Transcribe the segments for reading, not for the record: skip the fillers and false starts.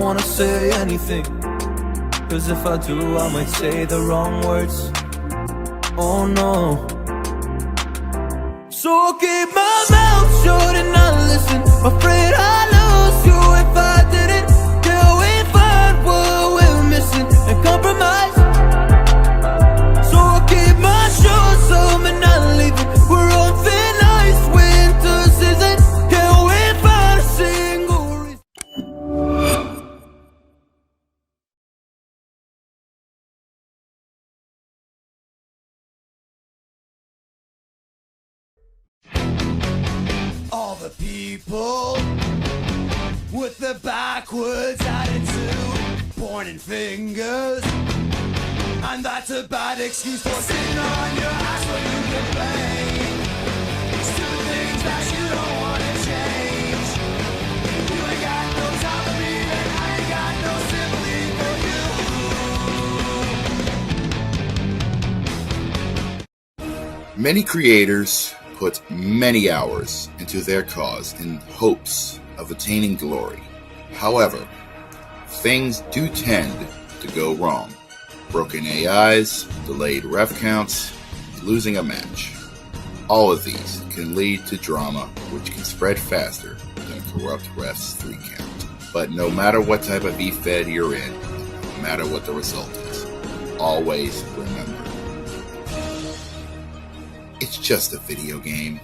wanna say anything, cause if I do I might say the wrong words. Oh no. So I'll keep my mouth shut and not listen. Afraid I'd lose you if I didn't. Till we find what we're missing and compromise. So I'll keep my shoes on and not leaving. We're on thin ice, winter season. Till we find a single reason. All the people with the backwards attitude, pointing fingers, and that's a bad excuse for sitting on your ass when you complain. Stupid things that you don't want to change. You ain't got no time for me, and I ain't got no sympathy for you. Many creators put many hours into their cause in hopes of attaining glory. However, things do tend to go wrong. Broken AIs, delayed ref counts, losing a match. All of these can lead to drama which can spread faster than a corrupt ref's 3 count. But no matter what type of E-Fed you're in, no matter what the result is, always remember, it's just a video game.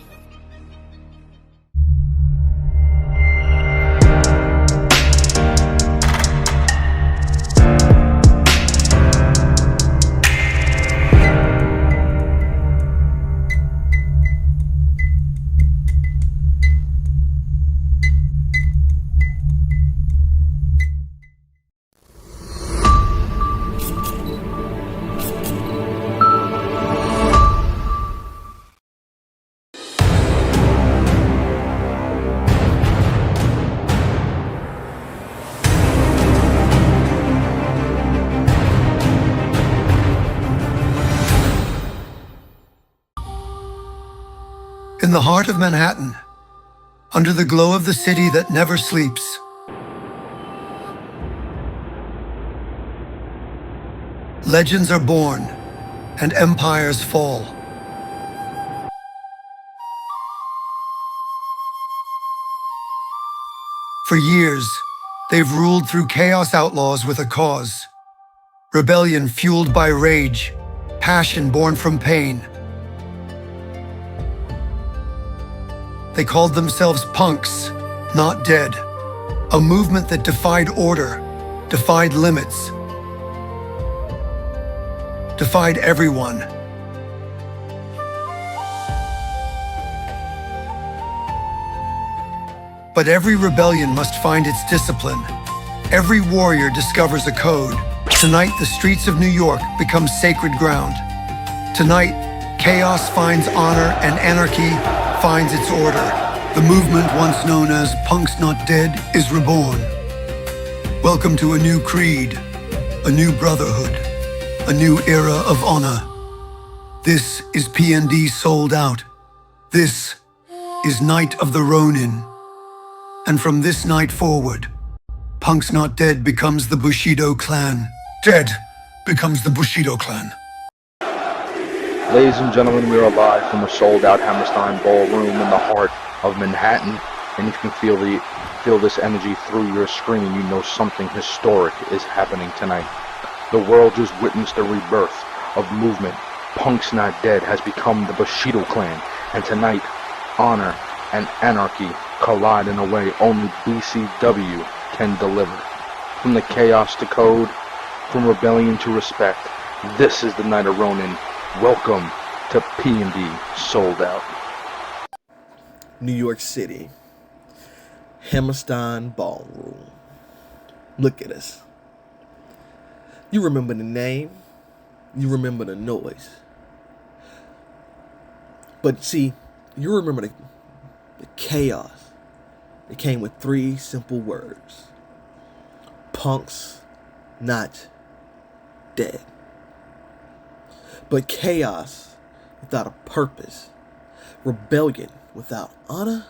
In the heart of Manhattan, under the glow of the city that never sleeps, legends are born and empires fall. For years, they've ruled through chaos outlaws with a cause. Rebellion fueled by rage, passion born from pain. They called themselves punks, not dead. A movement that defied order, defied limits, defied everyone. But every rebellion must find its discipline. Every warrior discovers a code. Tonight, the streets of New York become sacred ground. Tonight, chaos finds honor and anarchy finds its order. The movement once known as Punks Not Dead is reborn. Welcome to a new creed, a new brotherhood, a new era of honor. This is PND Souled Out. This is Night of the Ronin. And from this night forward, Punks Not Dead becomes the Bushido clan. Dead becomes the Bushido clan. Ladies and gentlemen, we are live from the sold out Hammerstein Ballroom in the heart of Manhattan. And if you can feel this energy through your screen, you know something historic is happening tonight. The world just witnessed a rebirth of movement. Punks Not Dead has become the Bushido clan. And tonight, honor and anarchy collide in a way only BCW can deliver. From the chaos to code, from rebellion to respect, this is the Night of Ronin. Welcome to PND Souled Out. New York City, Hammerstein Ballroom. Look at us. You remember the name, you remember the noise. But see, you remember the chaos. It came with 3 simple words. Punks Not Dead. But chaos without a purpose, rebellion without honor,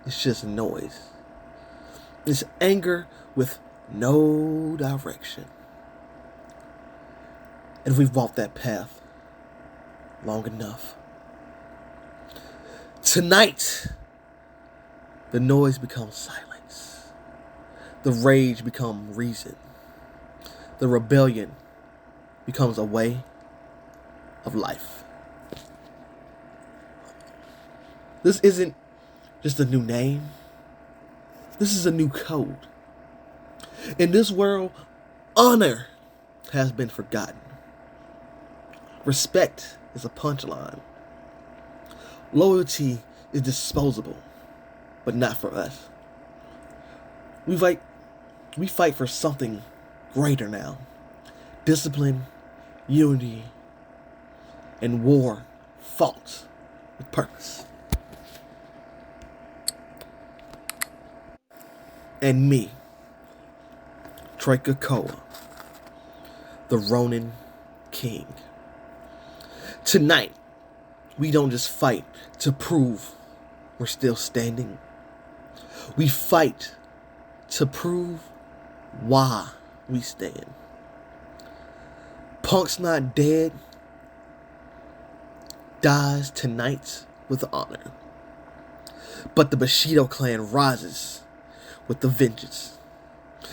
it's just noise. It's anger with no direction. And we've walked that path long enough. Tonight, the noise becomes silence. The rage becomes reason. The rebellion becomes a way of life. This isn't just a new name. This is a new code. In this world, honor has been forgotten. Respect is a punchline. Loyalty is disposable, but not for us. We fight for something greater now. Discipline, unity, and war fought with purpose. And me, Trey Kakoa, the Ronin King. Tonight, we don't just fight to prove we're still standing. We fight to prove why we stand. Punk's not dead, dies tonight with honor. But the Bushido clan rises with the vengeance.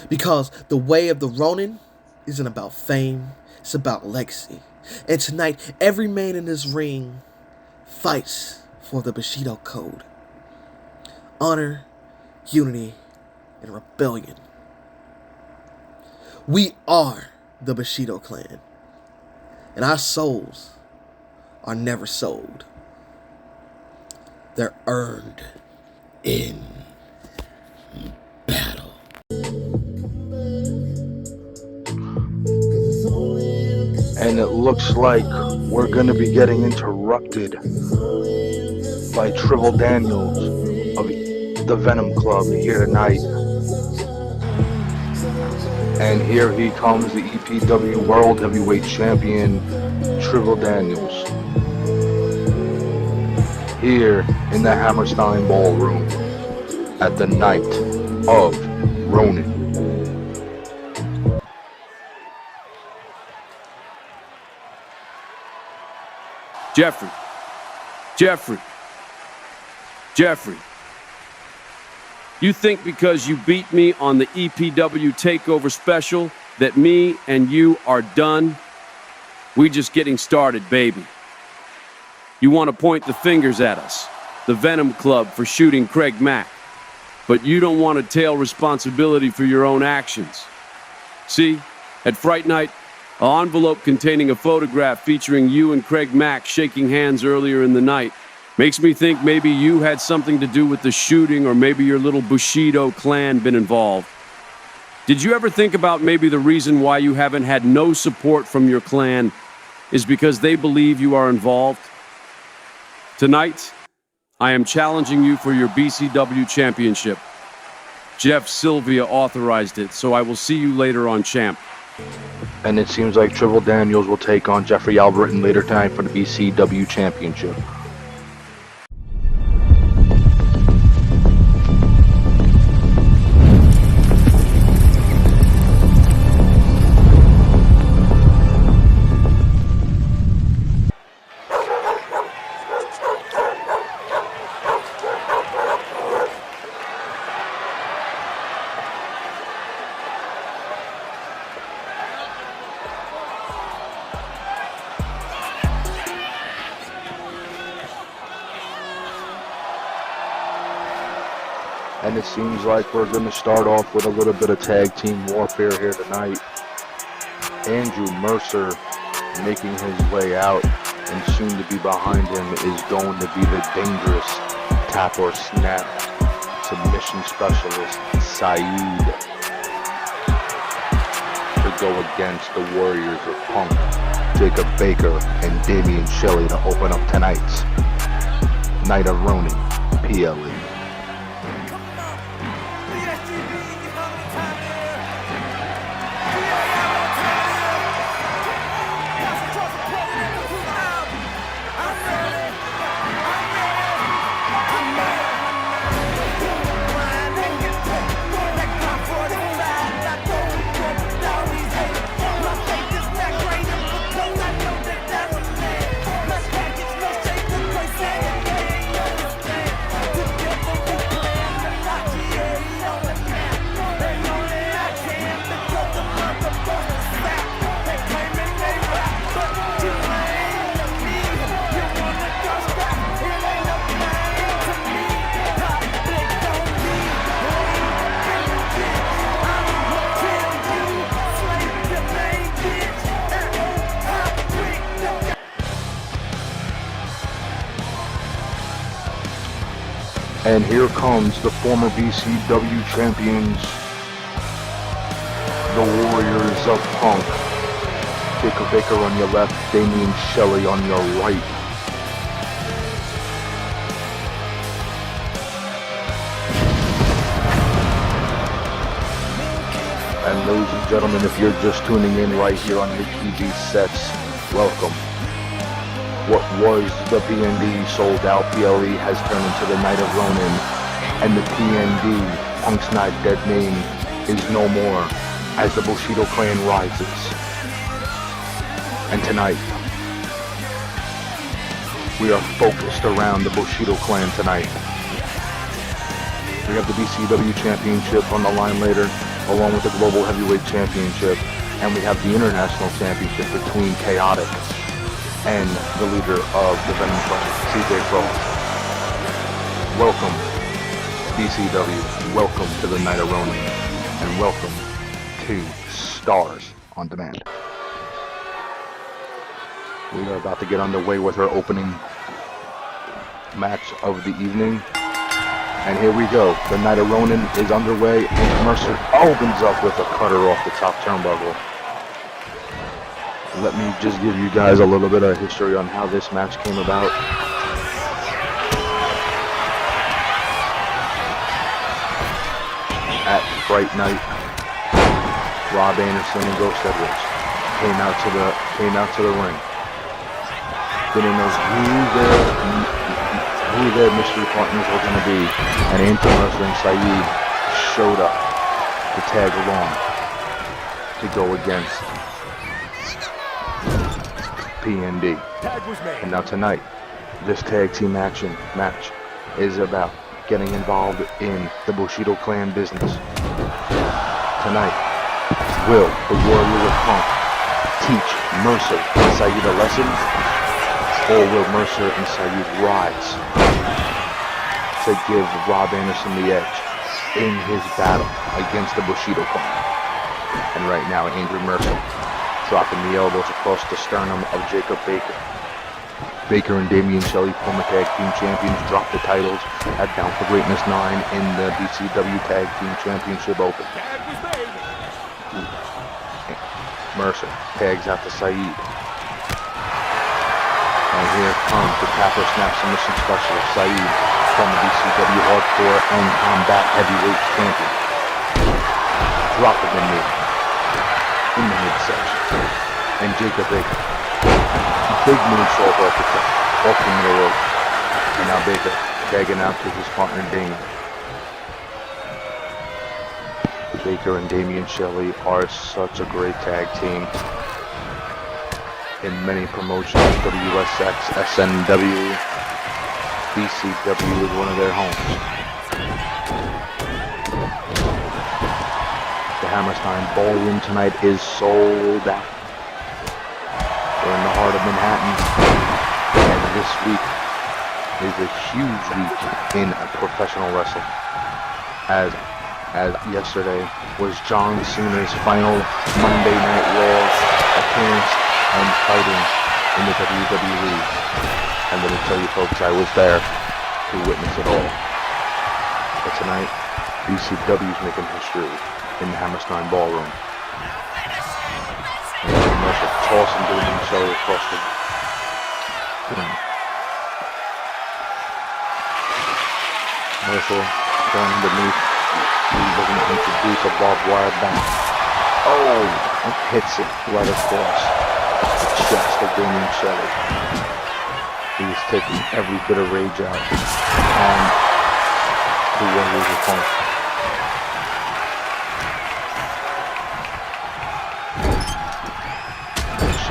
Because the way of the Ronin isn't about fame, it's about legacy. And tonight, every man in this ring fights for the Bushido code. Honor, unity, and rebellion. We are the Bushido clan. And our souls are never sold. They're earned in battle. And it looks like we're going to be getting interrupted by Trivell Daniels of the Venom Club here tonight. And here he comes, the EPW World Heavyweight Champion, Trivell Daniels. Here in the Hammerstein Ballroom at the night of Ronin. Jeffrey, you think because you beat me on the EPW TakeOver special that me and you are done? We just getting started, baby. You want to point the fingers at us, the Venom Club, for shooting Craig Mack, but you don't want to tail responsibility for your own actions. See, at Fright Night, an envelope containing a photograph featuring you and Craig Mack shaking hands earlier in the night makes me think maybe you had something to do with the shooting, or maybe your little Bushido clan been involved. Did you ever think about maybe the reason why you haven't had no support from your clan is because they believe you are involved? Tonight, I am challenging you for your BCW championship. Jeff Sylvia authorized it, so I will see you later on Champ. And it seems like Trivell Daniels will take on Jeffrey Albritton later tonight for the BCW championship. And it seems like we're going to start off with a little bit of tag team warfare here tonight. Andrew Mercer making his way out, and soon to be behind him is going to be the dangerous tap or snap submission specialist Saheed, to go against the Warriors of Punk, Jacob Baker, and Damian Shelley to open up tonight's Night of Ronin PLE. And here comes the former BCW champions, the Warriors of Punk. Jacob Baker on your left, Damian Shelley on your right. And ladies and gentlemen, if you're just tuning in right here on your TV sets, welcome. What was the PND Souled Out PLE has turned into the Night of Ronin, and the PND, Punk's Not Dead name, is no more as the Bushido clan rises. And tonight, we are focused around the Bushido clan tonight. We have the BCW Championship on the line later, along with the Global Heavyweight Championship, and we have the International Championship between Chaotic and the leader of the Venom clan, CJ Frost. Welcome, BCW. Welcome to the Night of Ronin, and welcome to Stars on Demand. We are about to get underway with our opening match of the evening. And here we go. The Night of Ronin is underway, and Mercer opens up with a cutter off the top turnbuckle. Let me just give you guys a little bit of history on how this match came about. At Fright Night, Rob Anderson and Ghost Edwards came out to the ring. Didn't know who their mystery partners were going to be, and Anthony Mercer and Saheed showed up to tag along to go against PND. And now tonight, this tag team match is about getting involved in the Bushido clan business. Tonight, will the Warriors of Punk teach Mercer and Saheed a lesson, or will Mercer and Saheed rise to give Rob Anderson the edge in his battle against the Bushido clan? And right now, Andrew Mercer dropping the elbows across the sternum of Jacob Baker. Baker and Damian Shelley, former tag team champions, dropped the titles at Bound for Greatness 9 in the BCW Tag Team Championship Open. Mercer tags out to Saheed. And here comes the Tapper Snap Submission Specialist, Saheed, from the BCW Hardcore and Combat Heavyweight Champion. Dropping the knee in the midsection. And Jacob Baker, big moonsault off the middle rope. And now Baker tagging out to his partner Damian. Baker and Damian Shelley are such a great tag team in many promotions. WSX, SNW, BCW is one of their homes. The Hammerstein Ballroom tonight is sold out. We're in the heart of Manhattan, and this week is a huge week in professional wrestling. As yesterday was John Cena's final Monday Night Raw appearance and fighting in the WWE. And let me tell you folks, I was there to witness it all. But tonight, BCW is making history in the Hammerstein Ballroom. And Mercer tossing Damian Shelley across the ring. Mercer going underneath. He's looking to introduce a barbed wire back. Oh, and hits it right across the chest of Damian Shelley. He's taking every bit of rage out on the Warriors of Punk.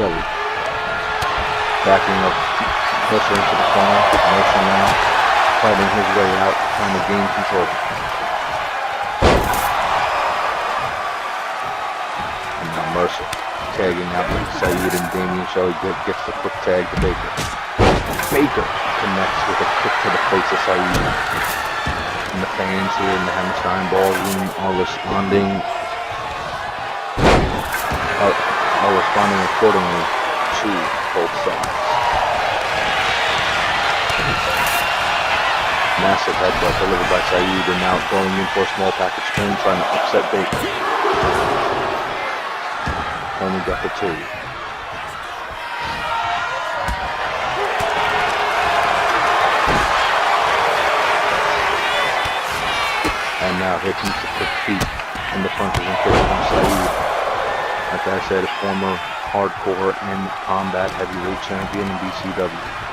Shelley backing up, Mercer into the corner. Mercer now fighting his way out, trying to gain control. And now Mercer tagging out with Saheed, and Damian Shelley gets the quick tag to Baker. Baker connects with a kick to the face of Saheed. And the fans here in the Hammerstein Ballroom are responding accordingly to both sides. Massive headbutt delivered by Saheed, and now going in for a small package spin, trying to upset Baker. Only got the 2. And now hitting the quick feet in the punches and kicks from Saheed. Like I said, former hardcore and combat heavyweight champion in BCW.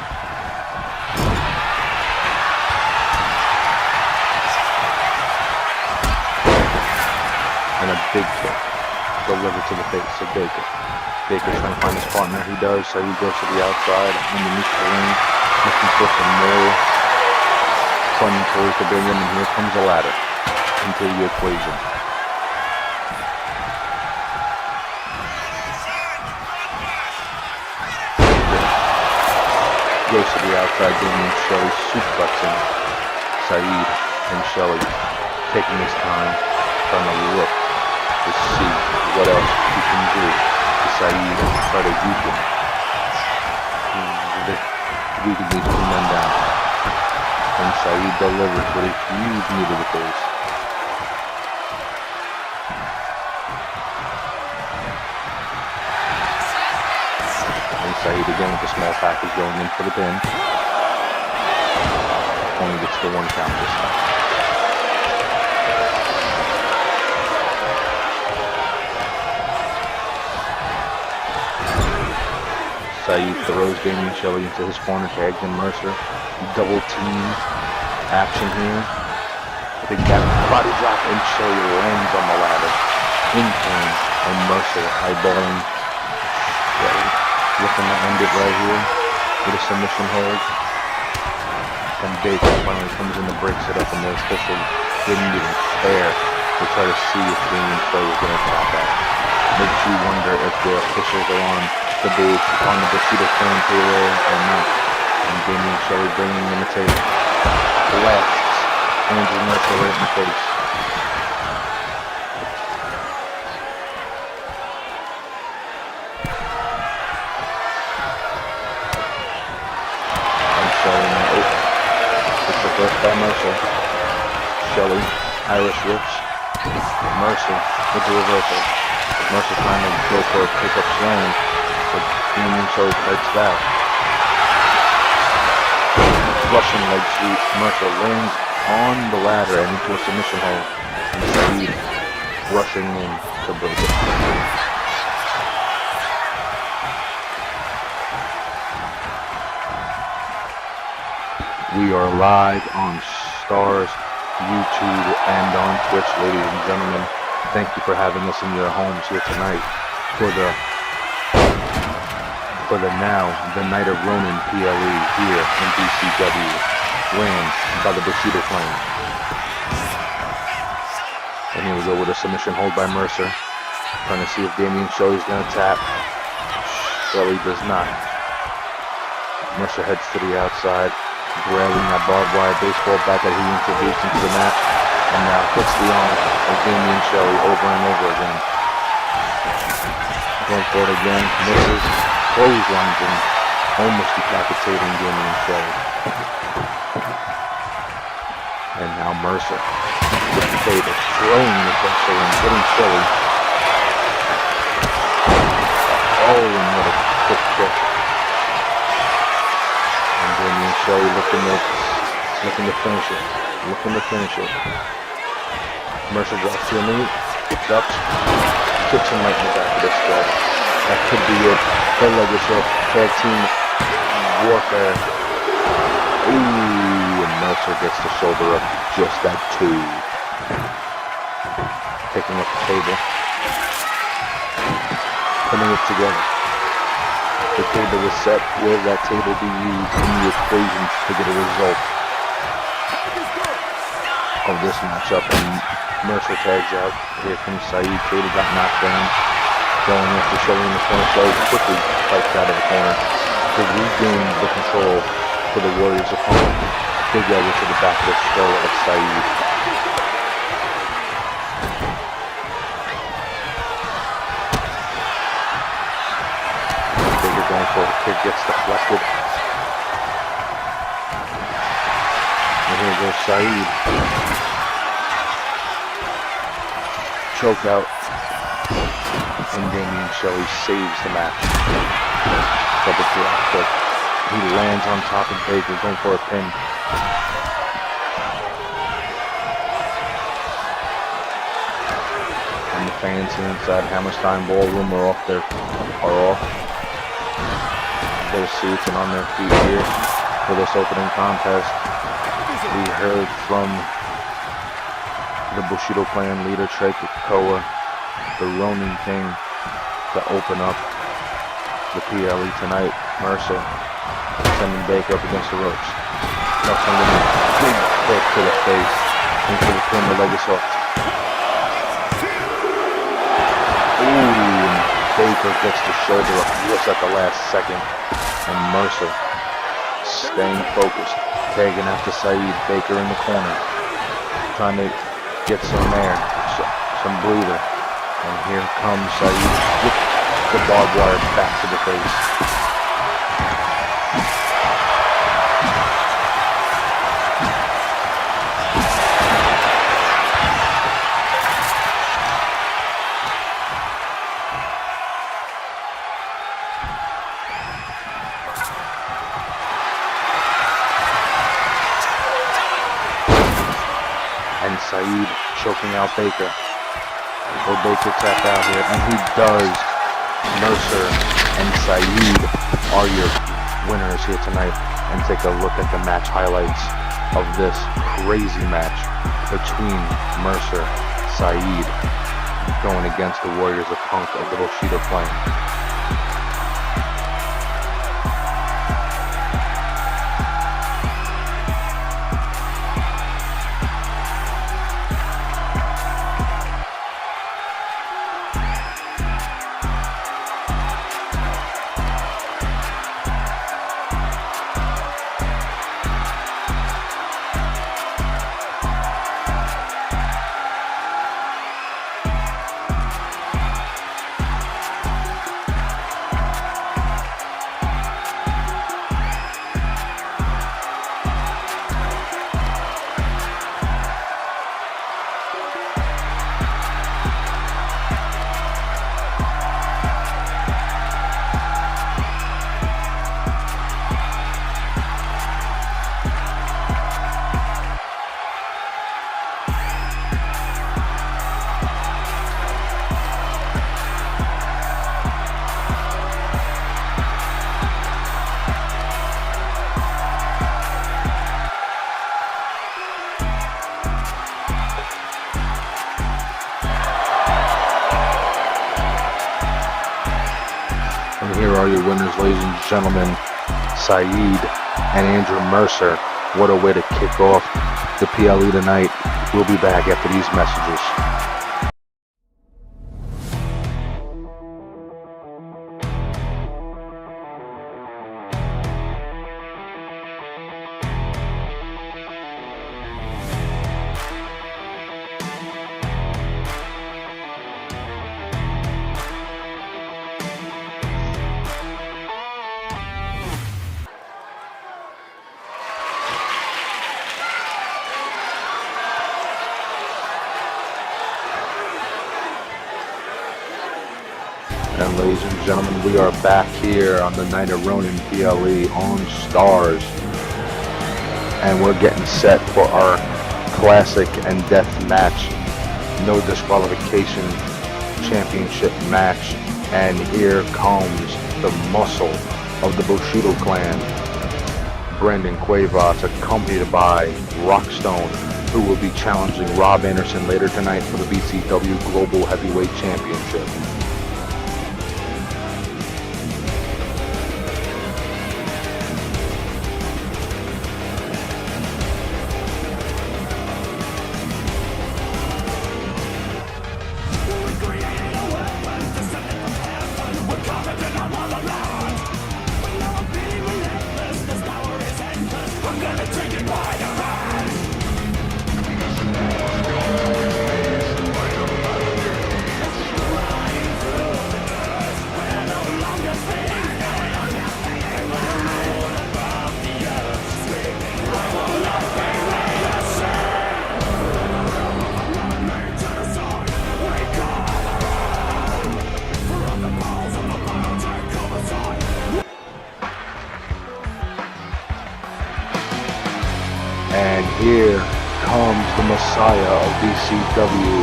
And a big kick delivered to the face of Baker. Baker's trying to find his partner. He does. Saheed goes to the outside, underneath the ring, looking for some more fun toys to bring in, and here comes a ladder into the equation. Goes to the outside, Damian Shelley suplexing Saheed, and Shelley taking his time, trying to look to see what else he can do to Saheed and try to weaken these 2 men down. And Saheed delivers with a huge knee to the face. And Saheed again with a small package going in for the pin. Only gets the 1 count this time. Saheed throws Damian Shelley into his corner, tags in Mercer. Double team action here. Big body drop, and Shelley lands on the ladder. In pain, and Mercer eyeballing Shelley. Looking to end it right here with a submission hold. And Baker finally comes in and breaks it up, and the official didn't even care to try to see if Damian Shelley was going to tap out. Makes you wonder if the officials are on the Bushido Clan payroll or not. And Damian Shelley bringing in the table. Blasts Andrew Mercer right in the face. And Shelley now it's reversed by Mercer. Shelley, Irish whips. Mercer with the reversal. Mercer trying to go for a pick-up slam, but Damian Shelley fights back. Russian leg sweep. Mercer lands on the ladder and into a submission hold. And Saheed rushing in to break it. We are live on Stars, YouTube, and on Twitch, ladies and gentlemen. Thank you for having us in your homes here tonight for the Night of Ronin PLE here in BCW, ran by the Bushido Clan. And here we go with a submission hold by Mercer, trying to see if Damian Shelley's going to tap. Shelley does not. Mercer heads to the outside, grabbing that barbed wire baseball bat that he introduced into the match, and now hits the arm of Damian Shelley over and over again. Going for it again, misses, clotheslines him, almost decapitating Damian Shelley. And now Mercer with the table, throwing the pressure and hitting Shelley. Oh, and what a quick kick. And Damian Shelley looking to finish it. Mercer drops to a knee, ducks, kicks him right in the back of the skull. That could be it. The Legacy tag team warfare. Ooh, and Mercer gets the shoulder up just at 2. Picking up the table. Putting it together. The table is set. Will that table be used in the equation to get a result of this matchup? And Mercer tags out. Here comes Saheed. Katie got knocked down. Going after Shelley in the corner. Shelley quickly fights out of the corner to regain the control for the Warriors' opponent. Big elbow to the back of the skull of Saheed. Bigger going for a kick, gets deflected. And here Here goes Saheed. Choke out. And Damian Shelley saves the match. Double drop kick. He lands on top of Baker, going for a pin. And the fans inside Hammerstein Ballroom are off their seats and on their feet here for this opening contest. We heard from the Bushido clan leader, Trey Koa, the Ronin King, to open up the PLE tonight. Mercer sending Baker up against the ropes. Ducks underneath. Big hook to the face. Into the pin, the leg is hooked. Ooh, Baker gets the shoulder up just at the last second. And Mercer staying focused. Tagging after Saheed. Baker in the corner. Trying to get some air. Some breather. And here comes Saheed with the barbed wire back to the face. And Saheed choking out Baker. Will Baker tap out here? And he does. Mercer and Saheed are your winners here tonight. And take a look at the match highlights of this crazy match between Mercer, Saheed, going against the Warriors of Punk of the Bushido clan. Here are your winners, ladies and gentlemen, Saheed and Andrew Mercer. What a way to kick off the PLE tonight. We'll be back after these messages. And ladies and gentlemen, we are back here on the night of Ronin PLE on Stars. And we're getting set for our classic and death match, no disqualification championship match. And here comes the muscle of the Bushido clan, Brandon Cuevas, accompanied by Rockstone, who will be challenging Rob Anderson later tonight for the BCW Global Heavyweight Championship. And here comes the Messiah of BCW,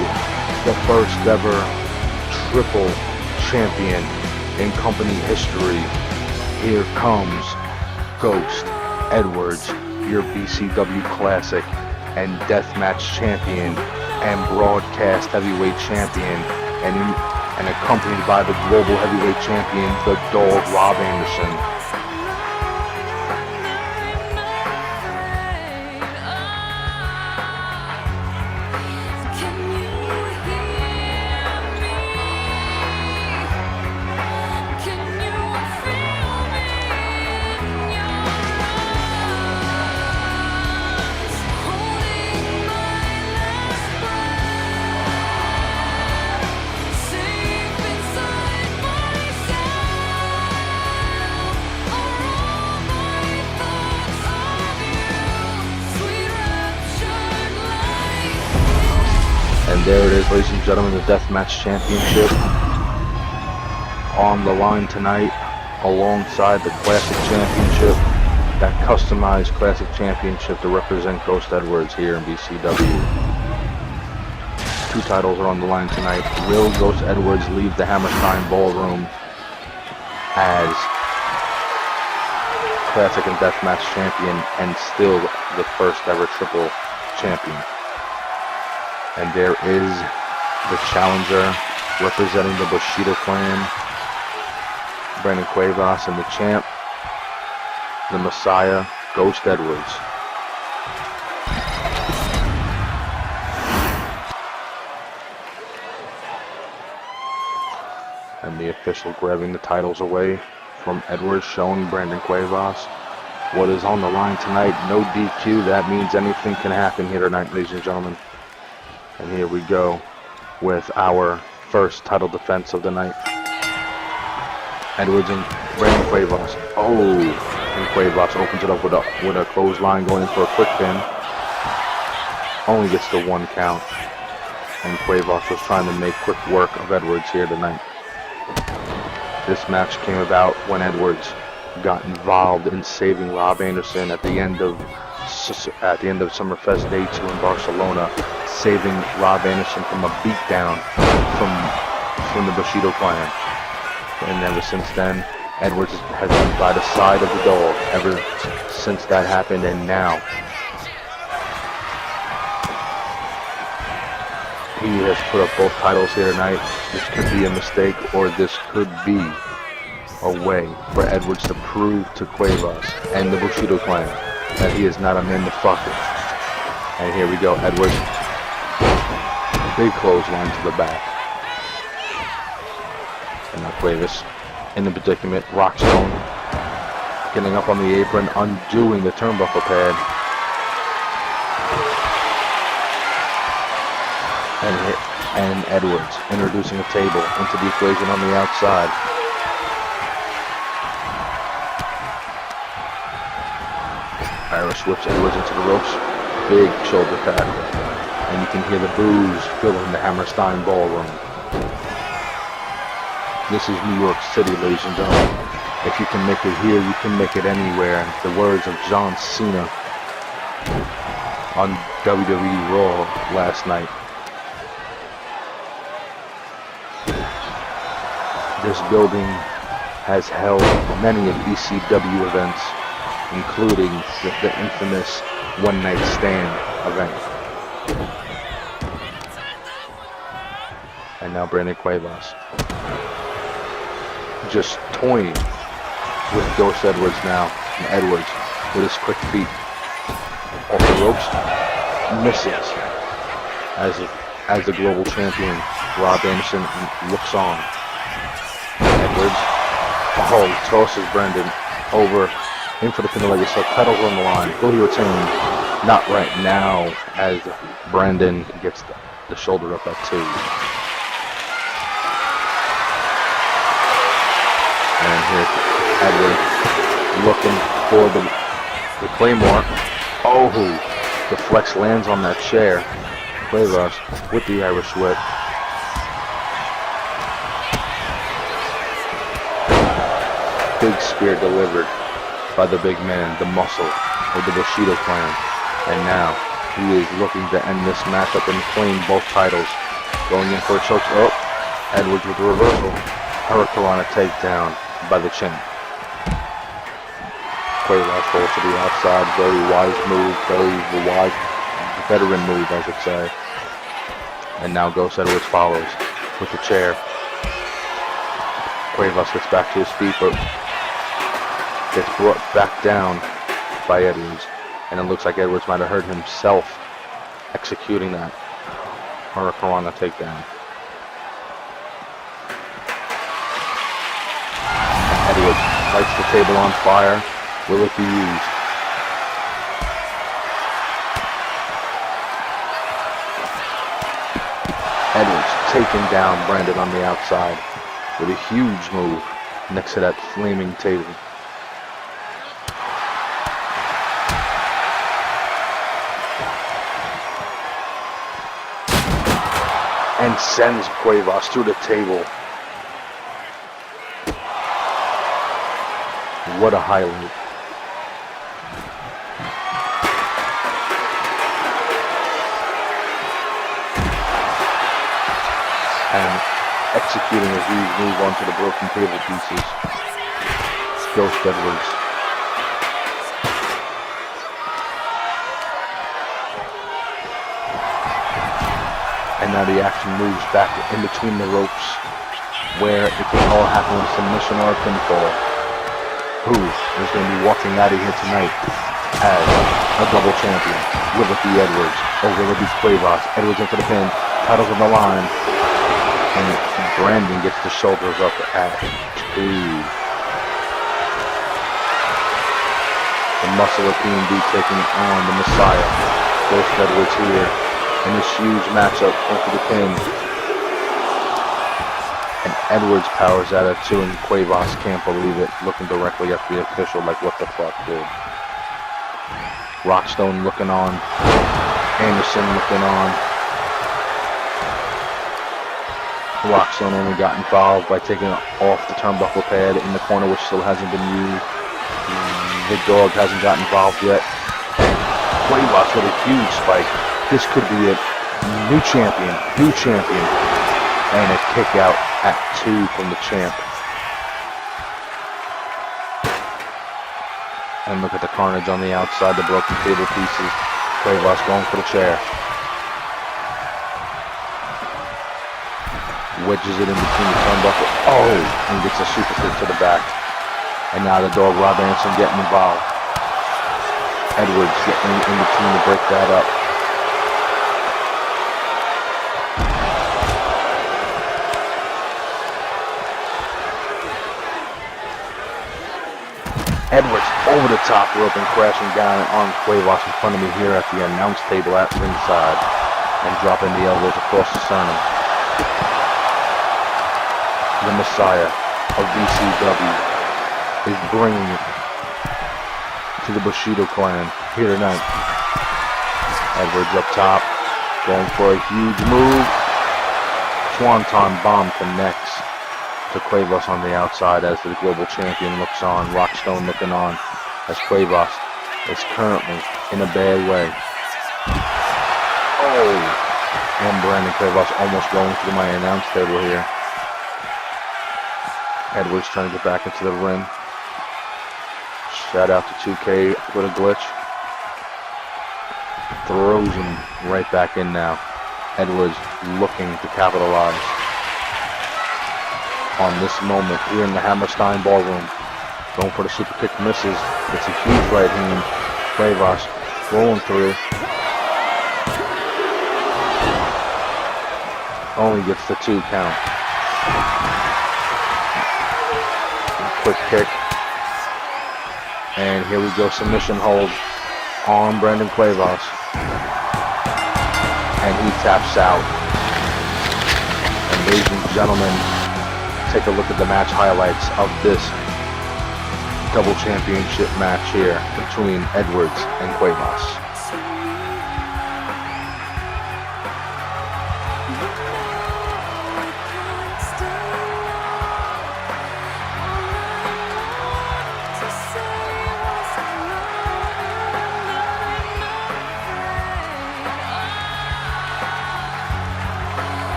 the first ever triple champion in company history. Here comes Ghost Edwards, your BCW Classic and Deathmatch champion and broadcast heavyweight champion, and accompanied by the global heavyweight champion, the Dog Rob Anderson. And there it is, ladies and gentlemen, the Deathmatch Championship on the line tonight, alongside the Classic Championship, that customized Classic Championship to represent Ghost Edwards here in BCW. Two titles are on the line tonight. Will Ghost Edwards leave the Hammerstein Ballroom as Classic and Deathmatch champion and still the first ever triple champion? And there is the challenger representing the Bushido clan, Brandon Cuevas, and the champ, the Messiah, Ghost Edwards. And the official grabbing the titles away from Edwards, showing Brandon Cuevas what is on the line tonight. No DQ, that means anything can happen here tonight, ladies and gentlemen. And here we go with our first title defense of the night. Edwards and Brandon Cuevas. Oh, and Cuevas opens it up with a clothesline, going in for a quick pin. Only gets the 1 count. And Cuevas was trying to make quick work of Edwards here tonight. This match came about when Edwards got involved in saving Rob Anderson at the end of Summerfest Day 2 in Barcelona, saving Rob Anderson from a beatdown from the Bushido clan. And ever since then, Edwards has been by the side of the Dog ever since that happened, and now he has put up both titles here tonight. This could be a mistake, or this could be a way for Edwards to prove to Cuevas and the Bushido clan that he is not a man to fuck with. And here we go, Edwards. Big clothesline to the back. And now Cuevas in the predicament. Rockstone getting up on the apron, undoing the turnbuckle pad. And Edwards introducing a table into the equation on the outside. Irish whips Edwards into the ropes. Big shoulder tackle. And you can hear the boos filling the Hammerstein Ballroom. This is New York City, ladies and gentlemen. If you can make it here, you can make it anywhere. The words of John Cena on WWE Raw last night. This building has held many of BCW events, including the infamous One Night Stand event. And now Brandon Cuevas just toying with Ghost Edwards now. And Edwards with his quick feet off the ropes misses as the global champion Rob Anderson looks on. Edwards, tosses Brandon over in for the pin leg itself. Titles on the line. Will he retain? Not right now, as Brandon gets the shoulder up at 2. And here Edwards looking for the Claymore. Oh, the flex lands on that chair. Cuevas with the Irish whip. Big spear delivered by the big man, the muscle of the Bushido clan. And now he is looking to end this matchup and claim both titles. Going in for a choke. Oh, Edwards with the reversal. Hurricane takedown by the chin. Cuevas falls to the outside. Very wise move. Very wise veteran move, I should say. And now Ghost Edwards follows with the chair. Cuevas gets back to his feet, but gets brought back down by Edwards. And it looks like Edwards might have hurt himself executing that Hurricane takedown. Edwards lights the table on fire. Will it be used? Edwards taking down Brandon on the outside with a huge move next to that flaming table. And sends Cuevas to the table. What a highlight. And executing a huge move onto the broken table pieces. Ghost Edwards. And now the action moves back in between the ropes, where it can all happen with submission or a pinfall. Who is going to be walking out of here tonight as a double champion? Will it be Edwards or will it be Cuevas? Edwards into the pin, titles on the line, and Brandon gets the shoulders up at 2. The muscle of PND taking on the Messiah. Ghost Edwards here in this huge matchup over the pin. And Edwards powers out at 2 and Cuevas can't believe it, looking directly at the official like what the fuck, dude. Rockstone looking on. Anderson looking on. Rockstone only got involved by taking off the turnbuckle pad in the corner, which still hasn't been used. The dog hasn't got involved yet. Cuevas with a huge spike. This could be it. New champion. And a kick out at 2 from the champ. And look at the carnage on the outside, the broken table pieces. Cuevas going for the chair. Wedges it in between the turnbuckle. Oh! And gets a super kick to the back. And now the dog Rob Anderson getting involved. Edwards getting in between to break that up. Edwards over the top rope and crashing down on Cuevas in front of me here at the announce table at ringside. And dropping the elbows across the sternum. The Messiah of BCW is bringing it to the Bushido clan here tonight. Edwards up top, going for a huge move. Swanton bomb connects to Cuevas on the outside as the global champion looks on. Rockstone looking on as Cuevas is currently in a bad way. Oh! And Brandon Cuevas almost going through my announce table here. Edwards trying to get back into the ring. Shout out to 2K with a glitch. Throws him right back in now. Edwards looking to capitalize on this moment here in the Hammerstein Ballroom. Going for the super kick, misses. It's a huge right hand. Cuevas rolling through. Only gets the 2 count. Quick kick. And here we go, submission hold on Brandon Cuevas. And he taps out. And ladies and gentlemen, take a look at the match highlights of this double championship match here between Edwards and Cuevas.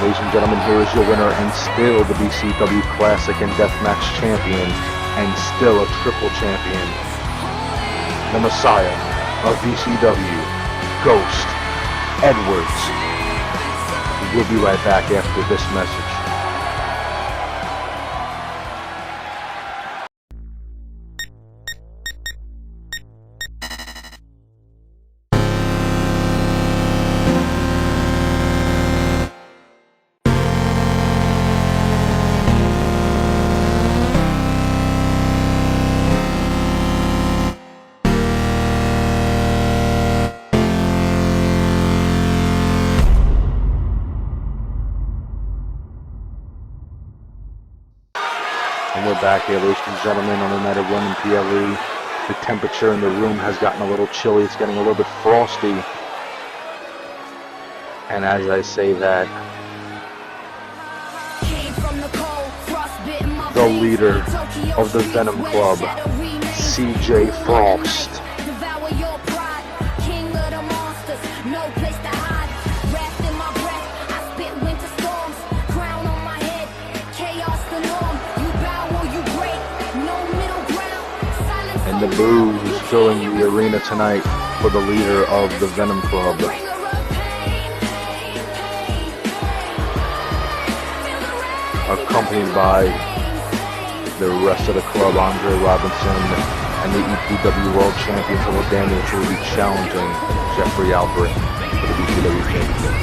Ladies and gentlemen, here is your winner and still the BCW Classic and Deathmatch champion and still a triple champion, the Messiah of BCW, Ghost Edwards. We'll be right back after this message. And we're back here, ladies and gentlemen, on the night of Roman PLE. The temperature in the room has gotten a little chilly. It's getting a little bit frosty. And as I say that, the leader of the Venom Club, CJ Frost. The boos filling the arena tonight for the leader of the Venom Club. Accompanied by the rest of the club, Andre Robinson and the EPW World Champion Damian, who will be challenging Jeffrey Albritton for the BCW Championship.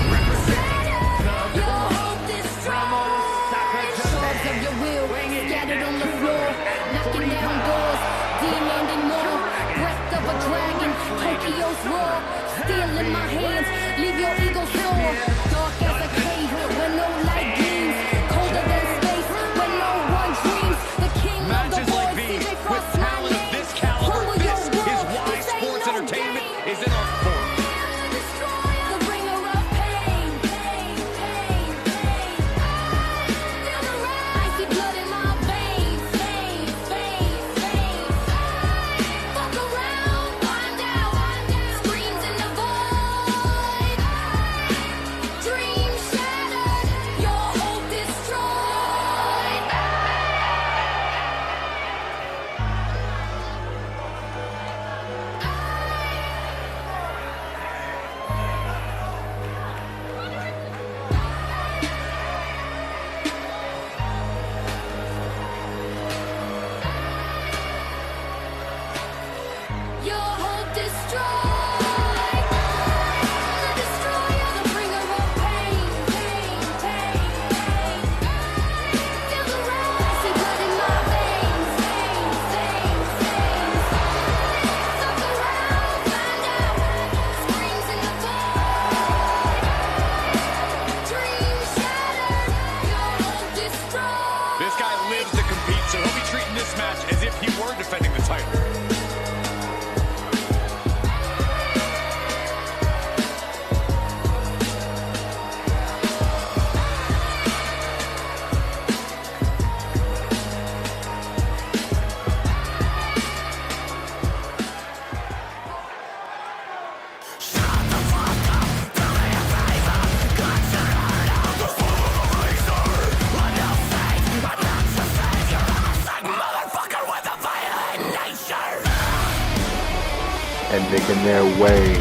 And making their way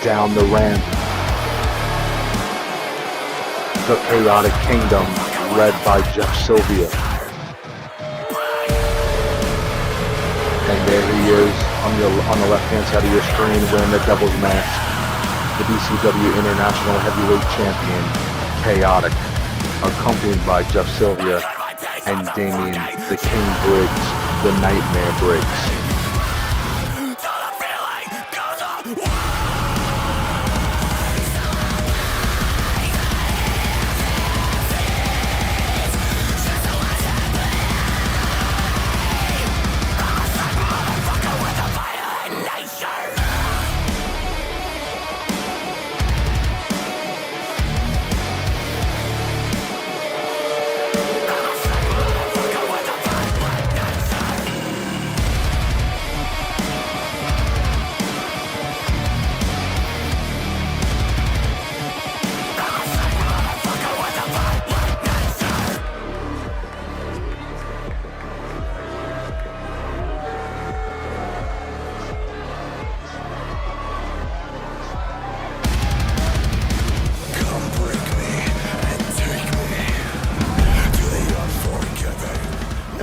down the ramp, the Chaotic Kingdom, led by Jeff Sylvia. And there he is on the left-hand side of your screen, wearing the Devil's Mask, the BCW International Heavyweight Champion, Chaotic, accompanied by Jeff Sylvia and Damian, the King Briggs, the Nightmare Briggs.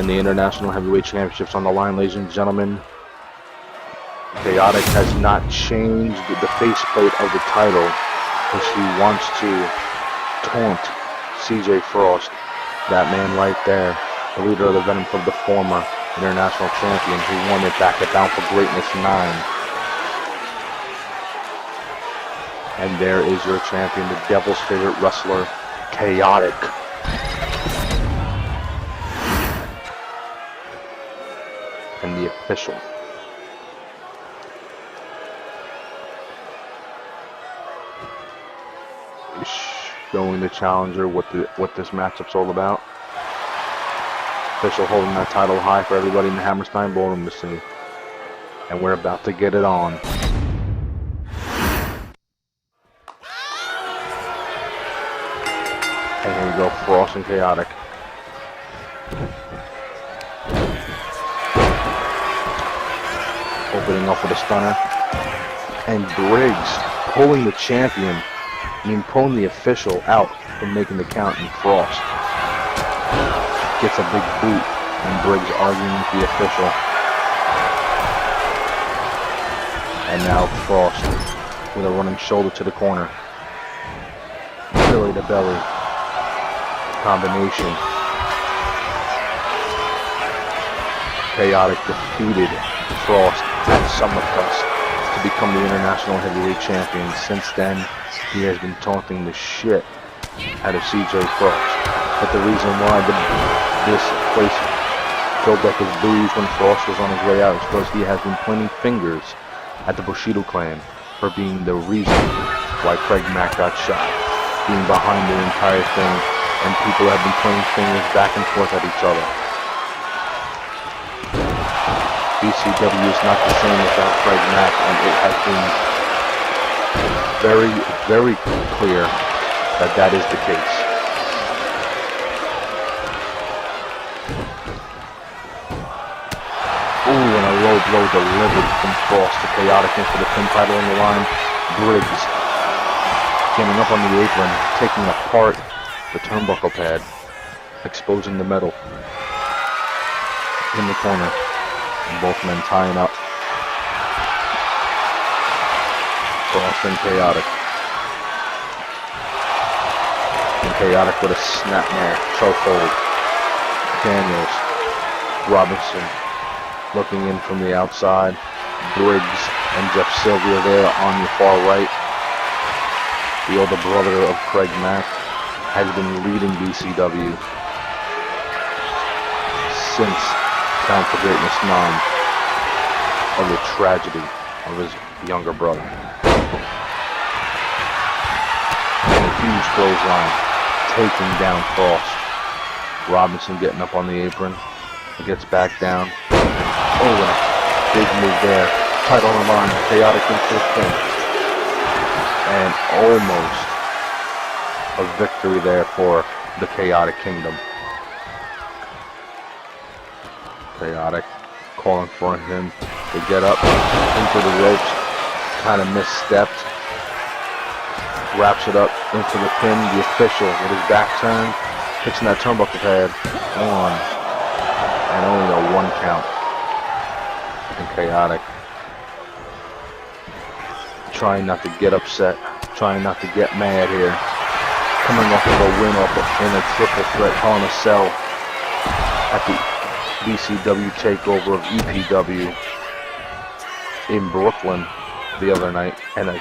the International Heavyweight Championships on the line, ladies and gentlemen. Chaotic has not changed the faceplate of the title because he wants to taunt CJ Frost, that man right there, the leader of the Venom Club, the former international champion who won it back at Bound for Greatness 9. And there is your champion, the Devil's favorite wrestler, Chaotic. And the official. Is showing the challenger what this matchup's all about. Official holding that title high for everybody in the Hammerstein Ballroom to see. And we're about to get it on. And here we go, Frost and Chaotic. Opening up with a stunner. And Briggs pulling the champion, pulling the official out from making the count, and Frost gets a big boot, and Briggs arguing with the official. And now Frost with a running shoulder to the corner. Belly to belly. Combination. Chaotic defeated Frost at Summerfest to become the International Heavyweight Champion. Since then, he has been taunting the shit out of CJ Frost. But the reason why this place filled up his booze when Frost was on his way out is because he has been pointing fingers at the Bushido clan for being the reason why Craig Mack got shot, being behind the entire thing, and people have been pointing fingers back and forth at each other. BCW is not the same without Craig Mack, and it has been very, very clear that that is the case. Ooh, and a low blow delivered from Frost to Chaotic in for the pin title on the line. Briggs getting up on the apron, taking apart the turnbuckle pad, exposing the metal in the corner. And both men tying up. Frost and Chaotic. And Chaotic with a snapmare, chokehold. Daniels, Robinson looking in from the outside. Briggs and Jeff Sylvia there on the far right. The older brother of Craig Mack has been leading BCW since Bound for Greatness 9 of the tragedy of his younger brother. And a huge clothesline taking down Frost. Robinson getting up on the apron. He gets back down. Oh, and a big move there. Title on the line. Chaotic into the pin. And almost a victory there for the Chaotic Kingdom. Chaotic calling for him to get up into the ropes. Kind of misstepped. Wraps it up into the pin. The official with his back turned. Fixing that turnbuckle pad. On. And only a 1 count. And Chaotic trying not to get upset. Trying not to get mad here. Coming off of a win in a triple threat Hell in a Cell at the BCW takeover of EPW in Brooklyn the other night, and an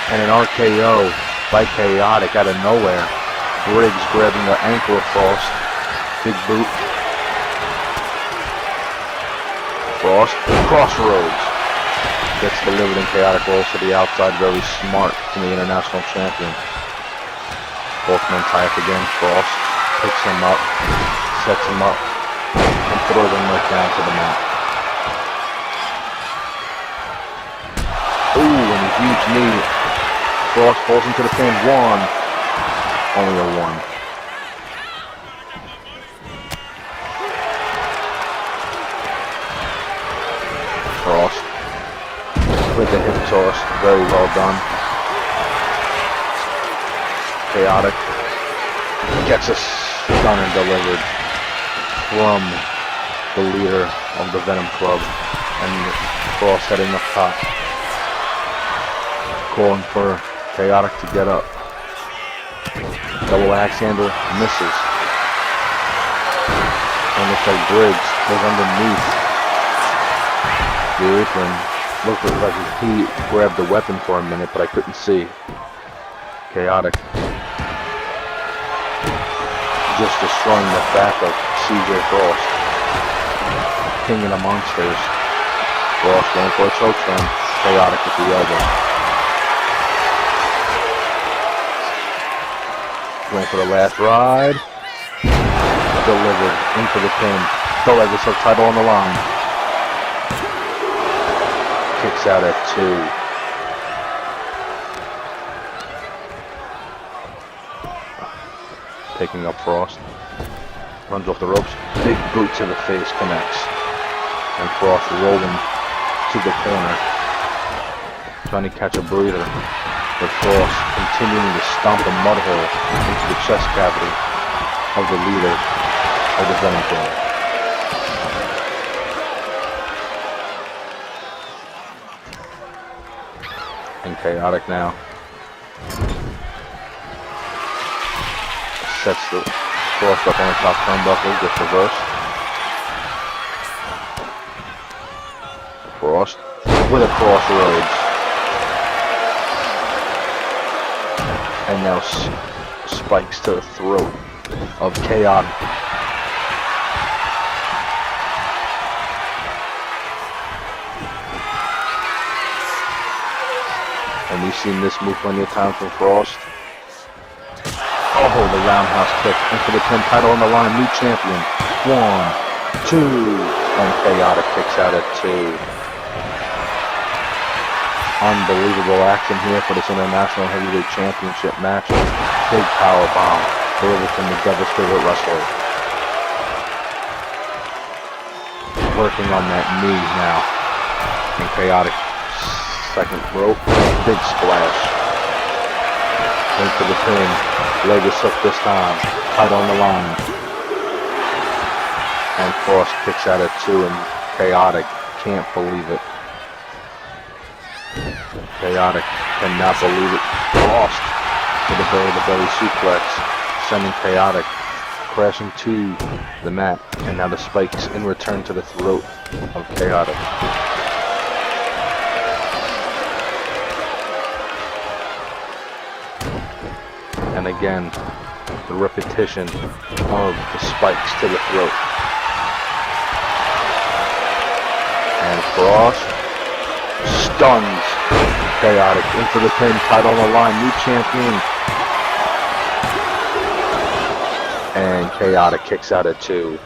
RKO by Chaotic out of nowhere. Briggs grabbing the ankle of Frost. Big boot. Frost, crossroads. Gets delivered, and Chaotic rolls to the outside. Very smart from the international champion. Both men tie up again. Frost picks him up, sets him up, and throws him right down to the mat. Ooh, and a huge knee. Frost falls into the pin. 1. Only a 1. Frost with the hip toss. Very well done. Chaotic gets a stunner delivered. from the leader of the Venom Club, and Frost heading up top, calling for Chaotic to get up. Double axe handle misses. And looks like Briggs was underneath the apron. Looked like he grabbed the weapon for a minute, but I couldn't see. Chaotic just destroying the back of CJ Frost. King of the Monsters. Frost going for a chokeslam. Chaotic with the elbow. Going for the last ride. Delivered into the pin. The Legacy title on the line. Kicks out at 2. Taking up Frost. Runs off the ropes. Big boot to the face connects. And Frost rolling to the corner. Trying to catch a breather. But Frost continuing to stomp a mud hole into the chest cavity of the leader of the Venom Club. And Chaotic now sets the Frost up on the top turnbuckle, gets reversed. Frost with a crossroads. And now spikes to the throat of Chaotic. And we've seen this move plenty of times from Frost. Oh, the roundhouse kick into the pin, title on the line, new champion. 1, 2, and Chaotic kicks out at 2. Unbelievable action here for this International Heavyweight Championship match. Big power bomb delivered from the Devil's favorite wrestler. Working on that knee now. And Chaotic second rope, big splash. Into the pin. Leg is hooked this time. Tight on the line. And Frost kicks out at 2, and Chaotic can't believe it. Chaotic cannot believe it. Frost with a belly-to-belly suplex, sending Chaotic crashing to the mat. And now the spikes in return to the throat of Chaotic. And again, the repetition of the spikes to the throat. And Frost stuns Chaotic into the pin, title on the line, new champion. And Chaotic kicks out at 2.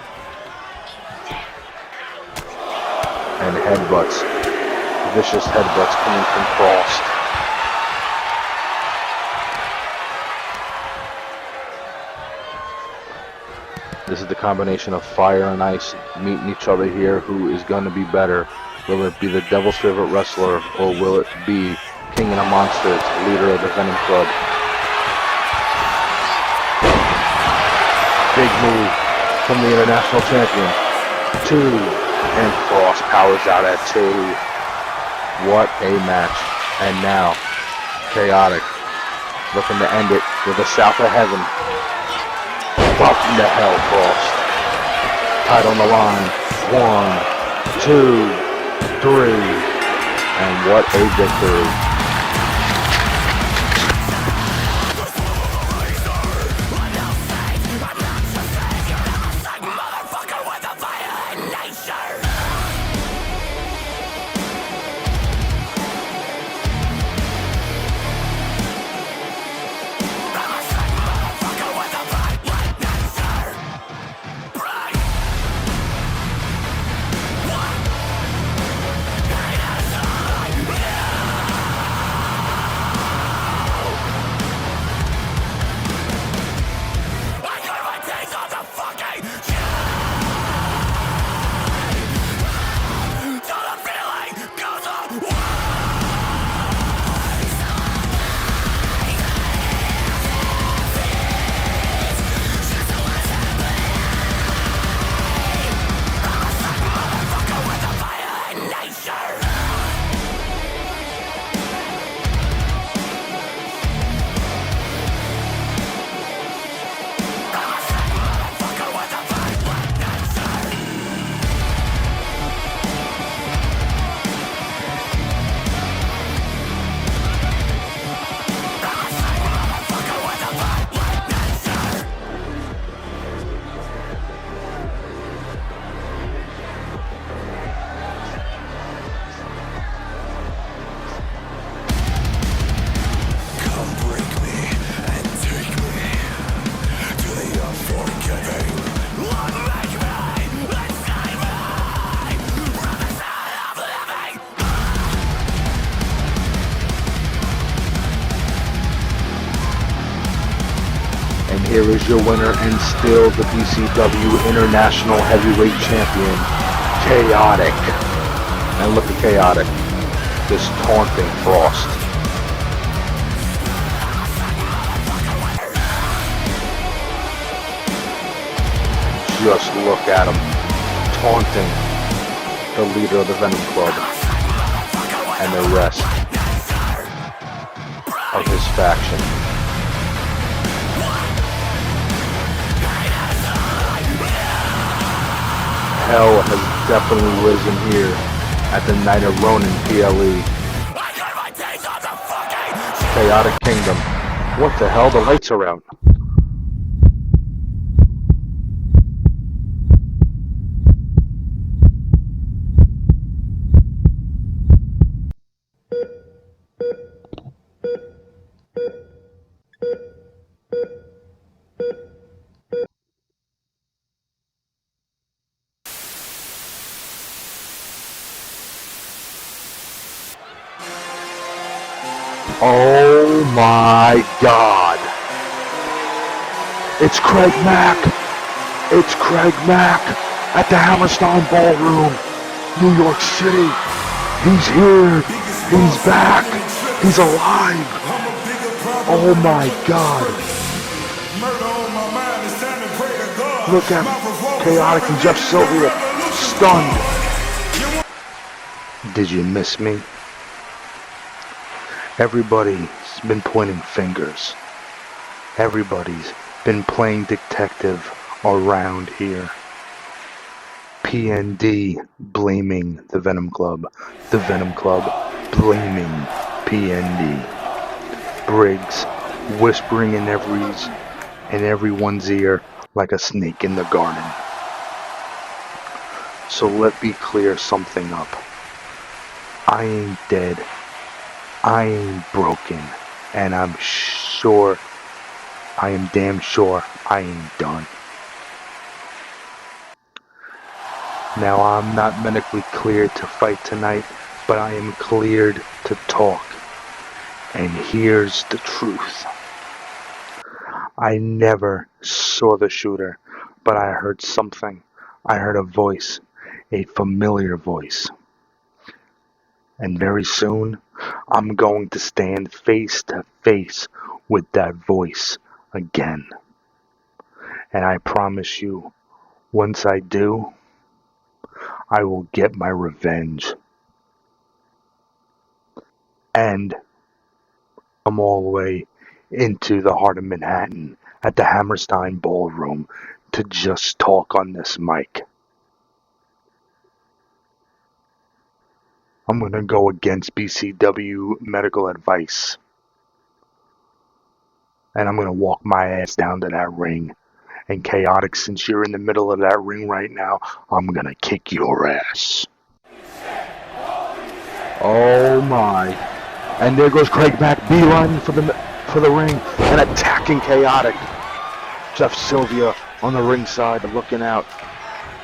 And headbutts, vicious headbutts coming from Frost. This is the combination of fire and ice meeting each other here. Who is going to be better? Will it be the Devil's favorite wrestler, or will it be King of the Monsters, leader of the Venom Club? Big move from the International Champion. 2, and Frost powers out at 2. What a match. And now, Chaotic looking to end it with a South of Heaven. Welcome to hell, Frost. Tight on the line. 1, 2, 3, and what a victory. here is your winner and still the BCW International Heavyweight Champion, Chaotic. And look at Chaotic, this taunting Frost. Just look at him, taunting the leader of the Venom Club and the rest of his faction. Hell has definitely risen here at the Night of Ronin PLE. Chaotic Kingdom. What the hell? The lights are out. Oh my God. It's Craig Mack. It's Craig Mack at the Hammerstein Ballroom, New York City. He's here. He's back. He's alive. Oh my God. Look at Chaotic and Jeff Sylvia stunned. Did you miss me? Everybody's been pointing fingers. Everybody's been playing detective around here. PND blaming the Venom Club. The Venom Club blaming PND. Briggs whispering in everyone's ear like a snake in the garden. So let me clear something up. I ain't dead. I ain't broken, and I am damn sure I ain't done. Now, I'm not medically cleared to fight tonight, but I am cleared to talk. And here's the truth. I never saw the shooter, but I heard something. I heard a voice, a familiar voice. And very soon, I'm going to stand face to face with that voice again. And I promise you, once I do, I will get my revenge. And I'm all the way into the heart of Manhattan at the Hammerstein Ballroom to just talk on this mic. I'm going to go against BCW medical advice. And I'm going to walk my ass down to that ring. And Chaotic, since you're in the middle of that ring right now, I'm going to kick your ass. Oh my. And there goes Craig Mack, beelining for the ring and attacking Chaotic. Jeff Sylvia on the ringside looking out.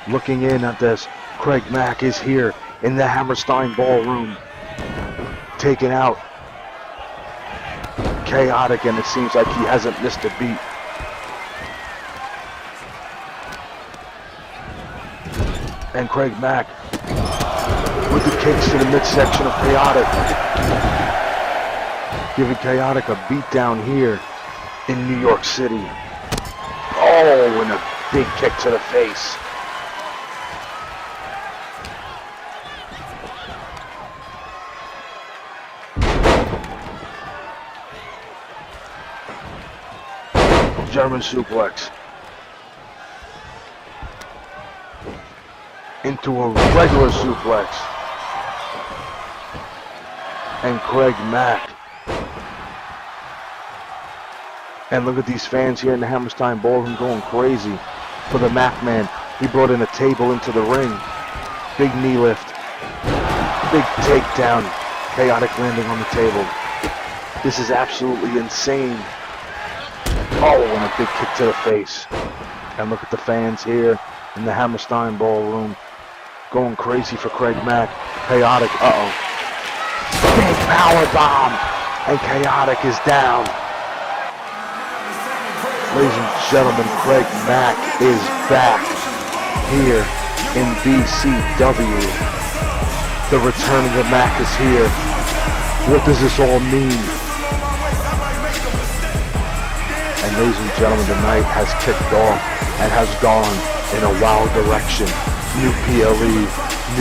Looking in at this. Craig Mack is here in the Hammerstein Ballroom, taking out Chaotic, and it seems like he hasn't missed a beat. And Craig Mack with the kicks to the midsection of Chaotic, giving Chaotic a beat down here in New York City. Oh, and a big kick to the face. German suplex into a regular suplex, and Craig Mack. And look at these fans here in the Hammerstein Ballroom going crazy for the Mack man. He brought in a table into the ring. Big knee lift, big takedown. Chaotic landing on the table. This is absolutely insane. Oh, and a big kick to the face. And look at the fans here in the Hammerstein Ballroom going crazy for Craig Mack. Chaotic, big power bomb, and Chaotic is down. Ladies and gentlemen, Craig Mack is back here in BCW. The return of the Mack is here. What does this all mean? And ladies and gentlemen, the night has kicked off and has gone in a wild direction. New PLE,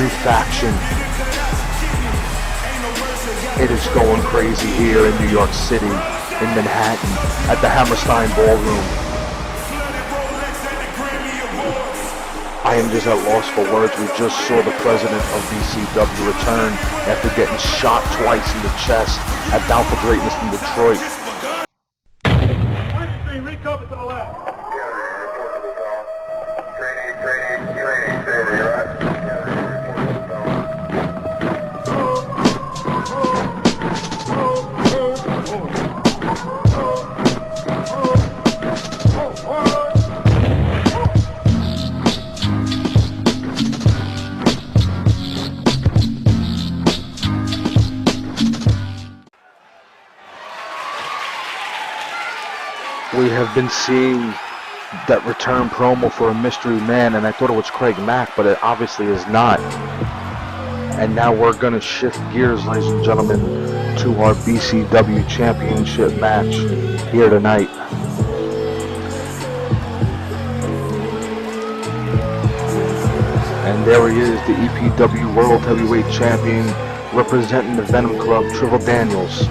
new faction. It is going crazy here in New York City, in Manhattan, at the Hammerstein Ballroom. I am just at loss for words. We just saw the president of BCW return after getting shot twice in the chest at Down for Greatness in Detroit. Recover to the left. We have been seeing that return promo for a mystery man, and I thought it was Craig Mack, but it obviously is not. And now we're going to shift gears, ladies and gentlemen, to our BCW Championship match here tonight. And there he is, the EPW World Heavyweight Champion, representing the Venom Club, Trivell Daniels.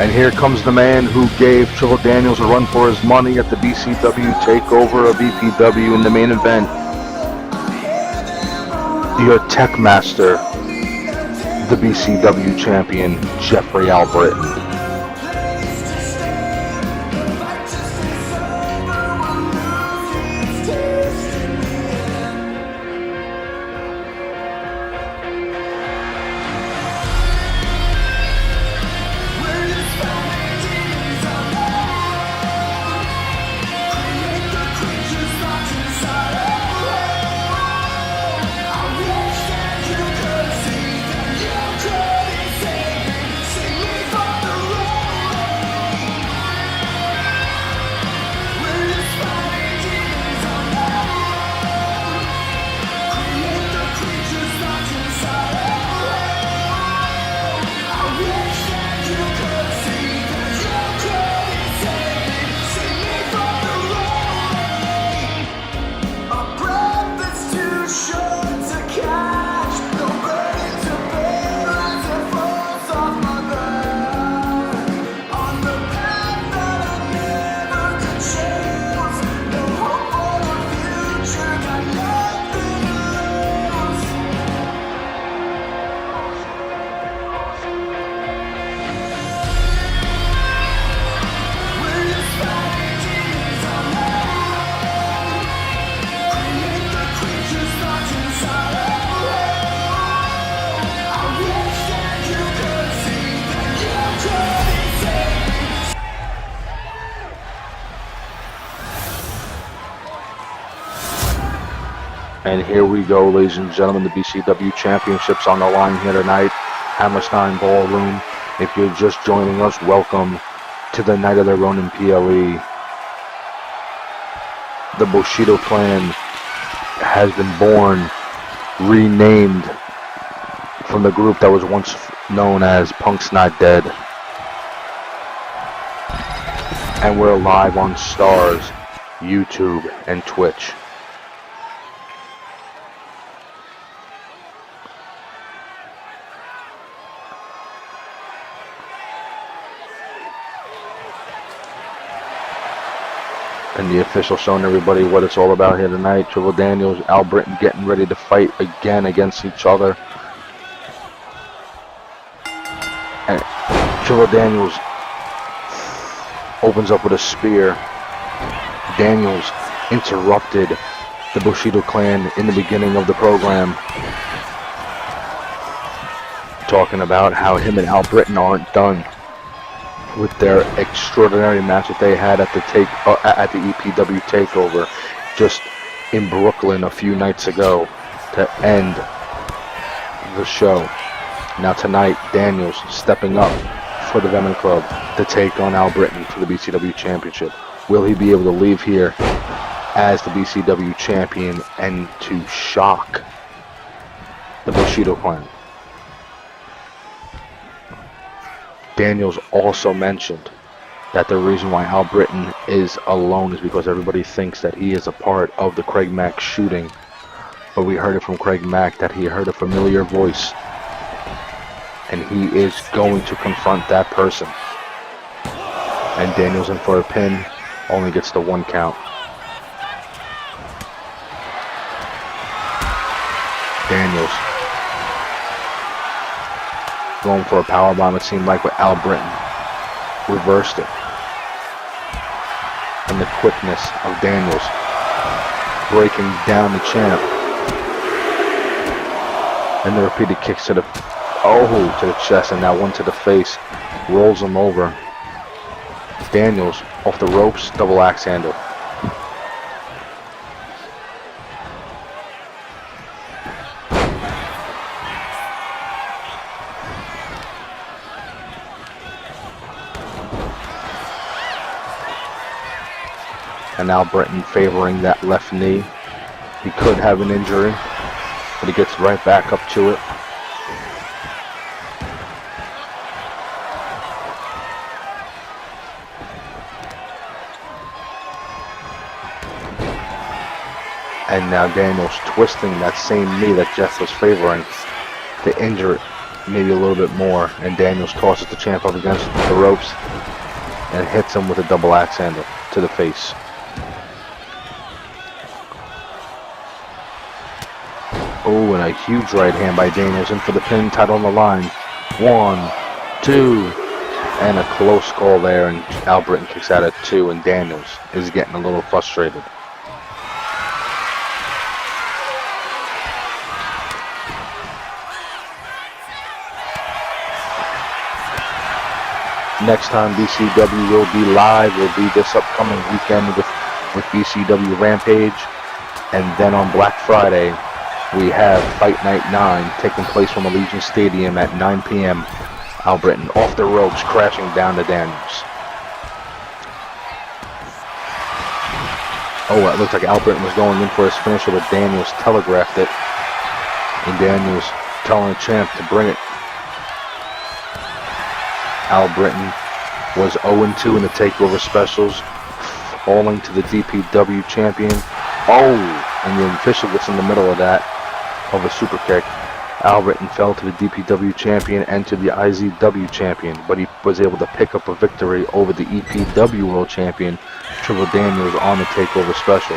And here comes the man who gave Trivell Daniels a run for his money at the BCW takeover of EPW in the main event. Your tech master, the BCW champion, Jeffrey Albritton. And here we go, ladies and gentlemen, the BCW Championship's on the line here tonight, Hammerstein Ballroom. If you're just joining us, welcome to the night of their own in PLE. The Bushido clan has been born, renamed from the group that was once known as Punk's Not Dead. And we're live on Stars, YouTube, and Twitch. And the official showing everybody what it's all about here tonight. Trivell Daniels, Albritton getting ready to fight again against each other. And Trivell Daniels opens up with a spear. Daniels interrupted the Bushido clan in the beginning of the program, talking about how him and Albritton aren't done with their extraordinary match that they had at the EPW takeover just in Brooklyn a few nights ago to end the show. Now tonight, Daniels stepping up for the Venom Club to take on Albritton for the BCW Championship. Will he be able to leave here as the BCW champion and to shock the Bushido clan? Daniels also mentioned that the reason why Albritton is alone is because everybody thinks that he is a part of the Craig Mack shooting. But we heard it from Craig Mack that he heard a familiar voice, and he is going to confront that person. And Daniels in for a pin, only gets the 1 count. Daniels going for a powerbomb, it seemed like, with Albritton. Reversed it. And the quickness of Daniels breaking down the champ. And the repeated kicks to the chest, and now one to the face. Rolls him over. Daniels off the ropes, double axe handle. And now Albritton favoring that left knee. He could have an injury, but he gets right back up to it. And now Daniels twisting that same knee that Jeff was favoring to injure it maybe a little bit more. And Daniels tosses the champ up against the ropes and hits him with a double axe handle to the face. Oh, and a huge right hand by Daniels in for the pin, title on the line. 1, 2, and a close call there, and Albritton kicks out at 2, and Daniels is getting a little frustrated. Next time BCW will be live will be this upcoming weekend with BCW Rampage, and then on Black Friday we have Fight Night 9 taking place from Allegiant Stadium at 9 p.m. Albritton off the ropes, crashing down to Daniels. Oh, it looked like Albritton was going in for his finisher, but Daniels telegraphed it. And Daniels telling the champ to bring it. Albritton was 0-2 in the TakeOver Specials, falling to the DPW champion. Oh, and the official gets in the middle of that, of a super kick. Albritton fell to the DPW champion and to the IZW champion, but he was able to pick up a victory over the EPW world champion, Trivell Daniels, on the TakeOver Special.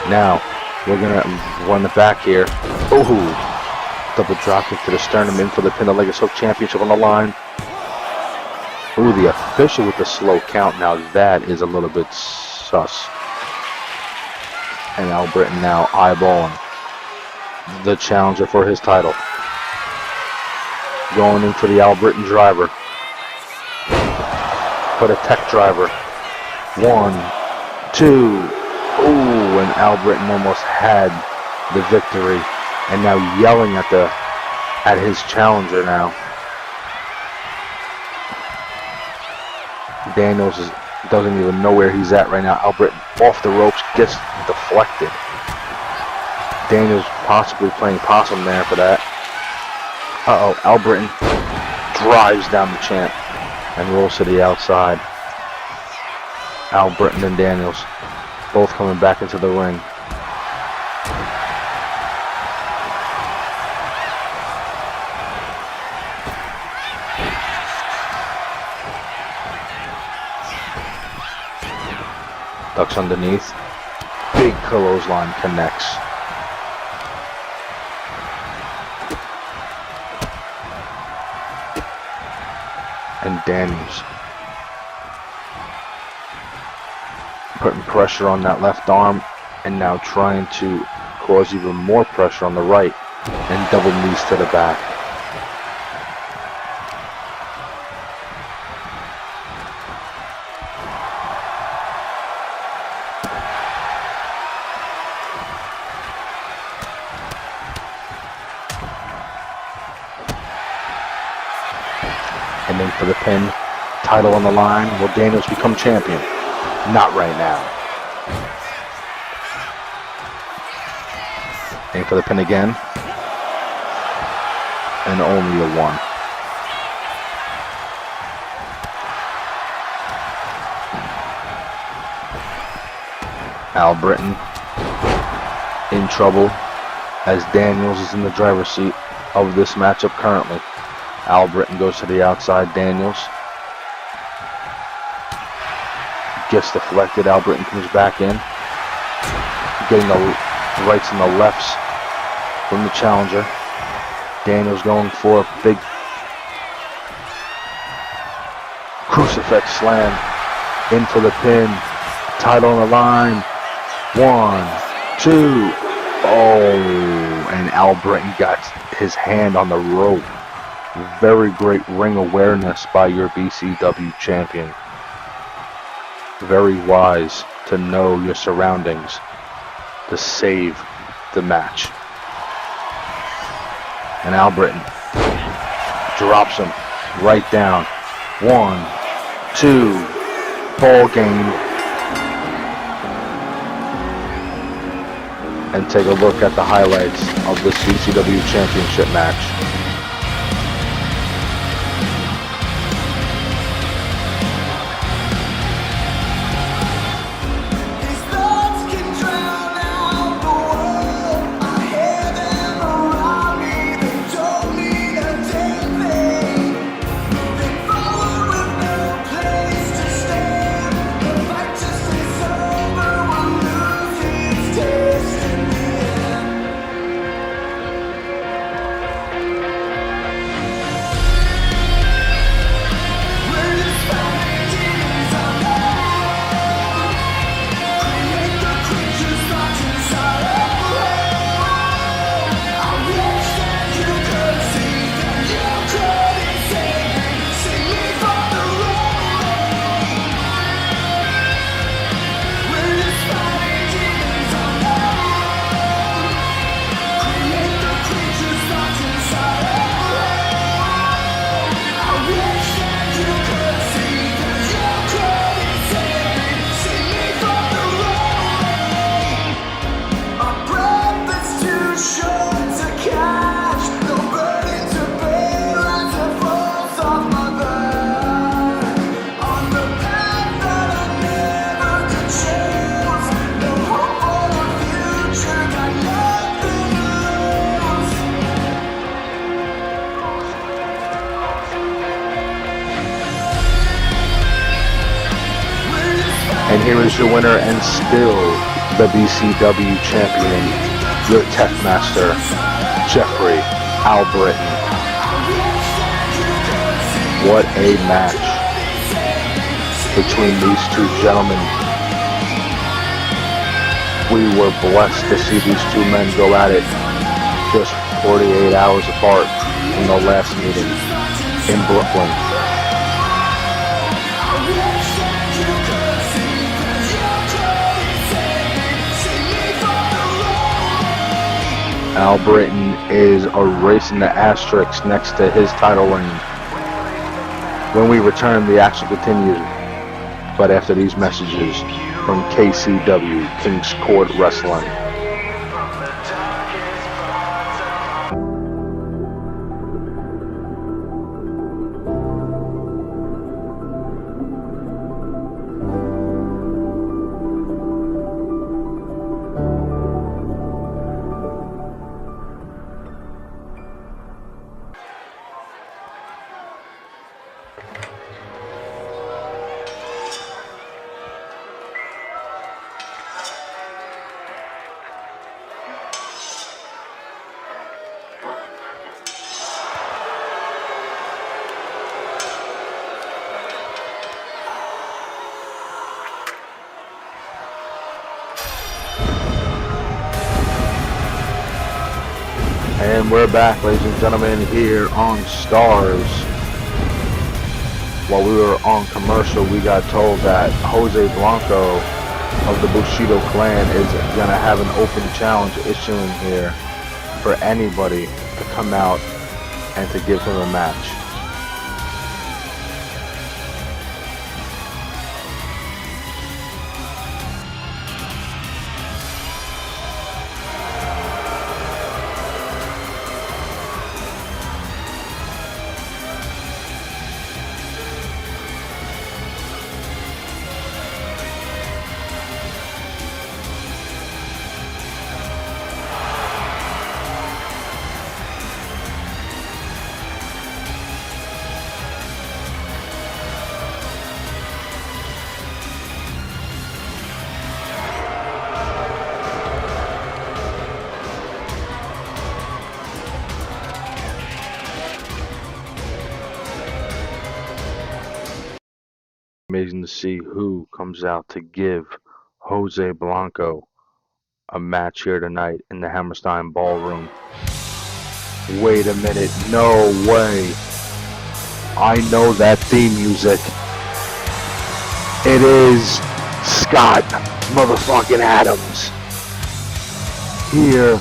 Now, we're going to run it back here. Oh, double dropkick to the sternum, in for the pin, the Legacy Hook Championship on the line. Ooh, the official with the slow count. Now that is a little bit sus. And Albritton now eyeballing the challenger for his title. Going in for the Albritton driver. For the tech driver. 1, 2. Ooh, and Albritton almost had the victory. And now yelling at his challenger now. Daniels doesn't even know where he's at right now. Albritton off the ropes, gets deflected. Daniels possibly playing possum there for that. Uh-oh, Albritton drives down the champ and rolls to the outside. Albritton and Daniels both coming back into the ring. Ducks underneath. Big clothesline connects. And Daniels putting pressure on that left arm and now trying to cause even more pressure on the right, and double knees to the back. And then for the pin, title on the line. Will Daniels become champion? Not right now. And for the pin again. And only a 1. Albritton in trouble as Daniels is in the driver's seat of this matchup currently. Albritton goes to the outside. Daniels gets deflected. Albritton comes back in, getting the rights and the lefts from the challenger. Daniels going for a big crucifix slam. In for the pin. Title on the line. 1, 2. Oh, and Albritton got his hand on the rope. Very great ring awareness by your BCW champion. Very wise to know your surroundings to save the match. And Albritton drops him right down. 1, 2, ball game. And take a look at the highlights of this BCW championship match. And here is your winner and still the BCW champion, your tech master, Jeffrey Albritton. What a match between these two gentlemen. We were blessed to see these two men go at it just 48 hours apart from the last meeting in Brooklyn. Albritton is erasing the asterisk next to his title reign. When we return, the action continues, but after these messages from KCW, King's Court Wrestling. And we're back, ladies and gentlemen, here on Stars. While we were on commercial, we got told that Jose Blanco of the Bushido clan is going to have an open challenge issuing here for anybody to come out and to give him a match. Amazing to see who comes out to give Jose Blanco a match here tonight in the Hammerstein Ballroom. Wait a minute, no way. I know that theme music. It is Scott motherfucking Adams here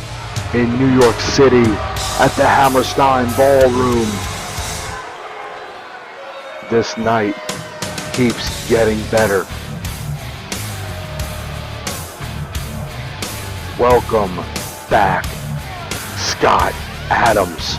in New York City at the Hammerstein Ballroom. This night keeps getting better. Welcome back, Scott Adams.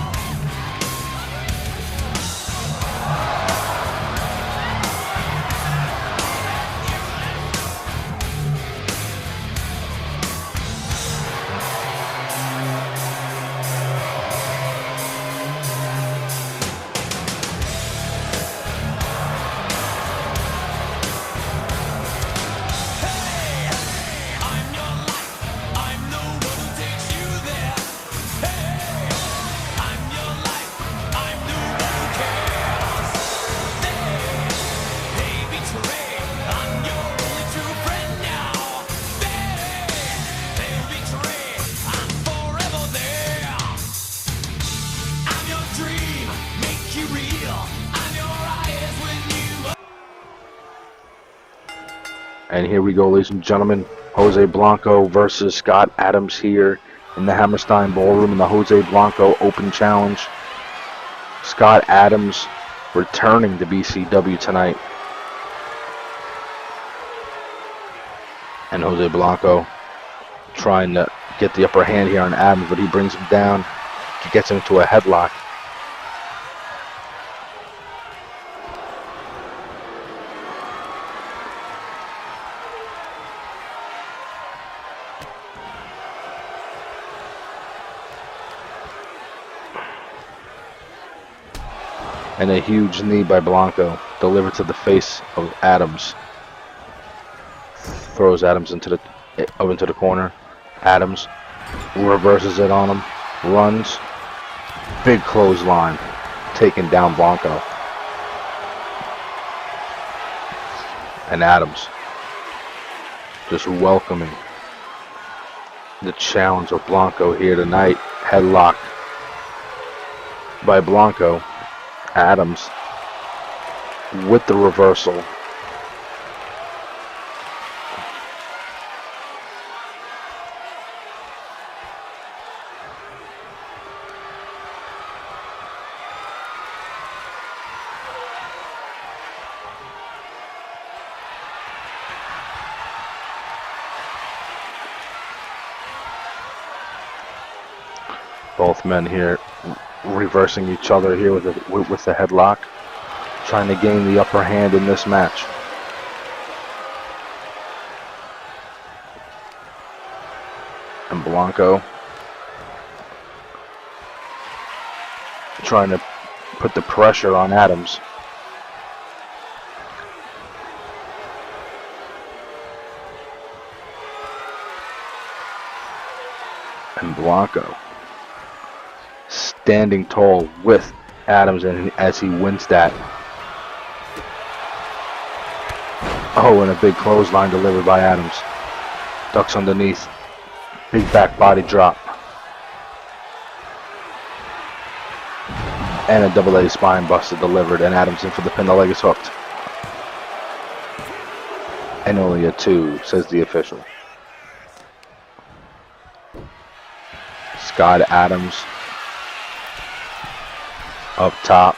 And here we go, ladies and gentlemen. Jose Blanco versus Scott Adams here in the Hammerstein Ballroom in the Jose Blanco Open Challenge. Scott Adams returning to BCW tonight. And Jose Blanco trying to get the upper hand here on Adams, but he brings him down. He gets him into a headlock. And a huge knee by Blanco, delivered to the face of Adams. Throws Adams into the corner. Adams reverses it on him, runs, big clothesline, taking down Blanco. And Adams just welcoming the challenge of Blanco here tonight. Headlock by Blanco. Adams with the reversal. Both men here reversing each other here with the headlock, trying to gain the upper hand in this match. And Blanco trying to put the pressure on Adams. And Blanco standing tall with Adams, and as he wins that. Oh, and a big clothesline delivered by Adams. Ducks underneath. Big back body drop. And a double A spine buster delivered, and Adams in for the pin. The leg is hooked. And only a 2, says the official. Scott Adams up top.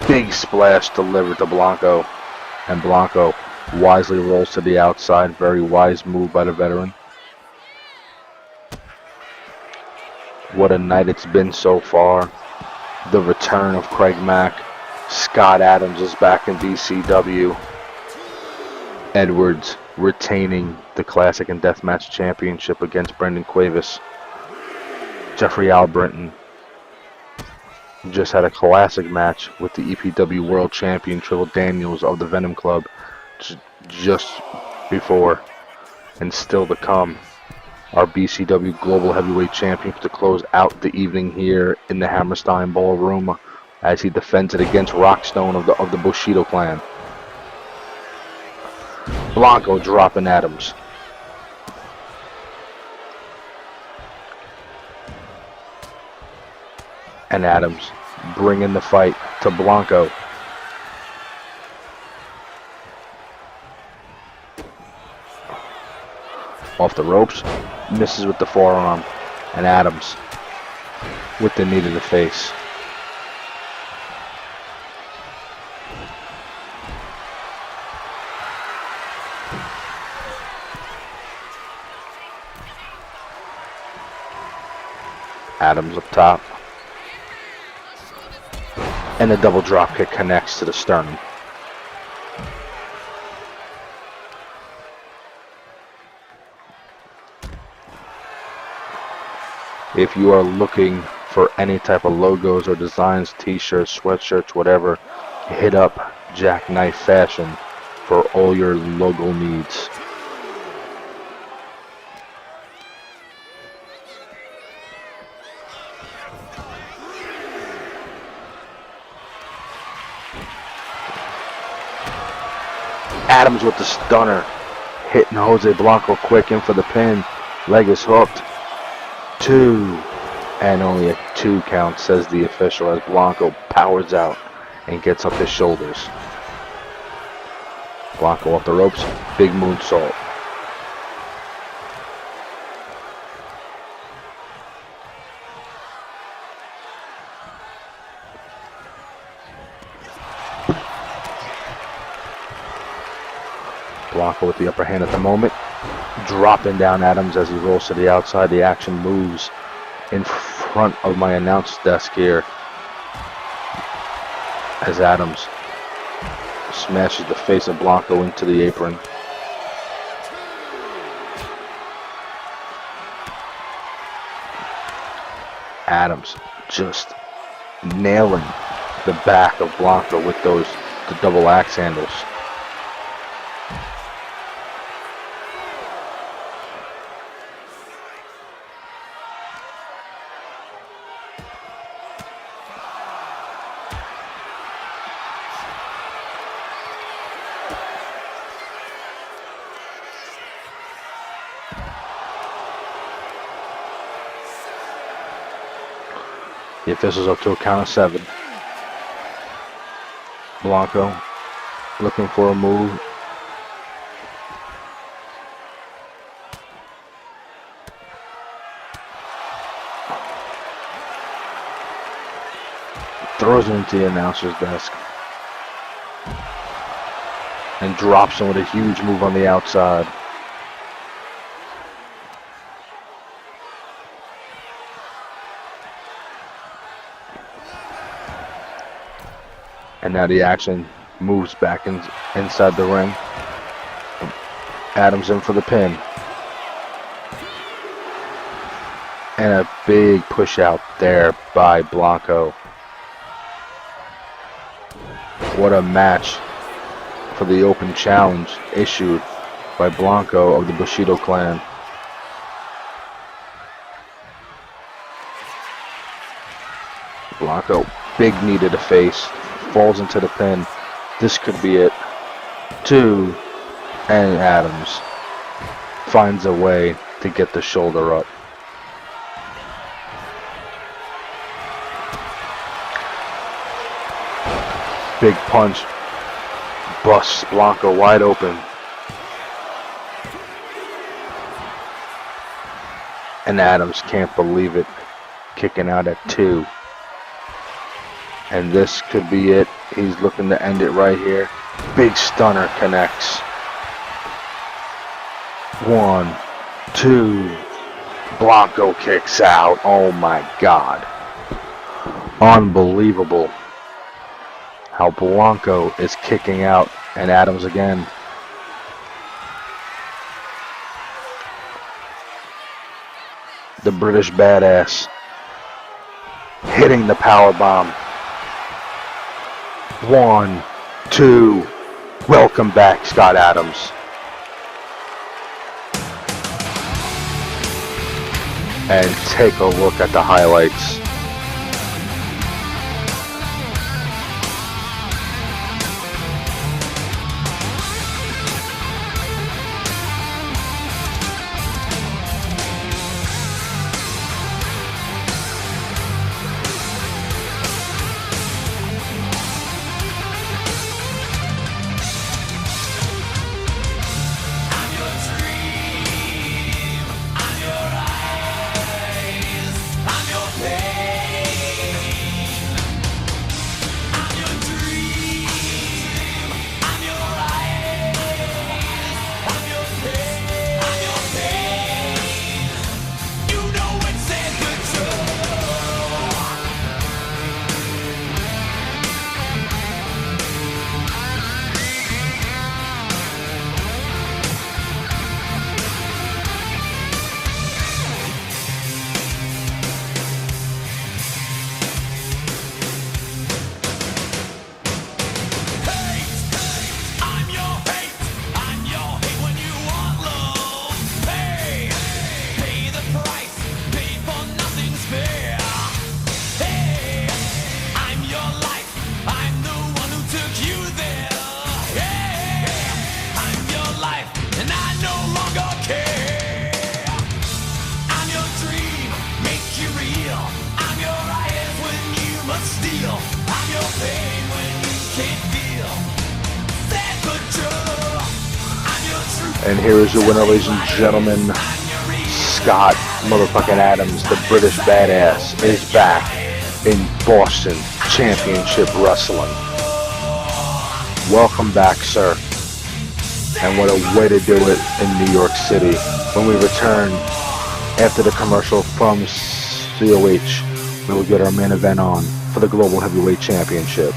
Big splash delivered to Blanco. And Blanco wisely rolls to the outside. Very wise move by the veteran. What a night it's been so far. The return of Craig Mack. Scott Adams is back in BCW. Edwards retaining the Classic and Deathmatch Championship against Brendan Cuevas. Jeffrey Albritton just had a classic match with the EPW World Champion Trivell Daniels of the Venom Club just before. And still to come, our BCW Global Heavyweight Champion to close out the evening here in the Hammerstein Ballroom as he defends it against Rockstone of the Bushido clan. Blanco dropping Adams. And Adams bringing the fight to Blanco. Off the ropes, misses with the forearm, and Adams with the knee to the face. Adams up top. And the double drop kick connects to the sternum. If you are looking for any type of logos or designs, t-shirts, sweatshirts, whatever, hit up Jackknife Fashion for all your logo needs. Adams with the stunner, hitting Jose Blanco quick in for the pin. Leg is hooked. 2, and only a 2 count, says the official, as Blanco powers out and gets up his shoulders. Blanco off the ropes, big moonsault. Blanco with the upper hand at the moment, dropping down Adams as he rolls to the outside. The action moves in front of my announce desk here as Adams smashes the face of Blanco into the apron. Adams just nailing the back of Blanco with the double axe handles. The official's up to a count of 7. Blanco looking for a move. Throws him into the announcer's desk. And drops him with a huge move on the outside. And now the action moves back inside the ring. Adams in for the pin. And a big push out there by Blanco. What a match for the open challenge issued by Blanco of the Bushido clan. Blanco, big knee to the face. Falls into the pin. This could be it. 2, and Adams finds a way to get the shoulder up. Big punch busts Blanco wide open. And Adams can't believe it, kicking out at 2. And this could be it. He's looking to end it right here. Big stunner connects. 1, 2. Blanco kicks out. Oh my God. Unbelievable how Blanco is kicking out. And Adams again. The British Badass hitting the power bomb. 1, 2. Welcome back, Scott Adams. And take a look at the highlights. And here is your winner, ladies and gentlemen. Scott motherfucking Adams, the British Badass, is back in Boston Championship Wrestling. Welcome back, sir. And what a way to do it in New York City. When we return after the commercial from COH, we will get our main event on for the Global Heavyweight Championship.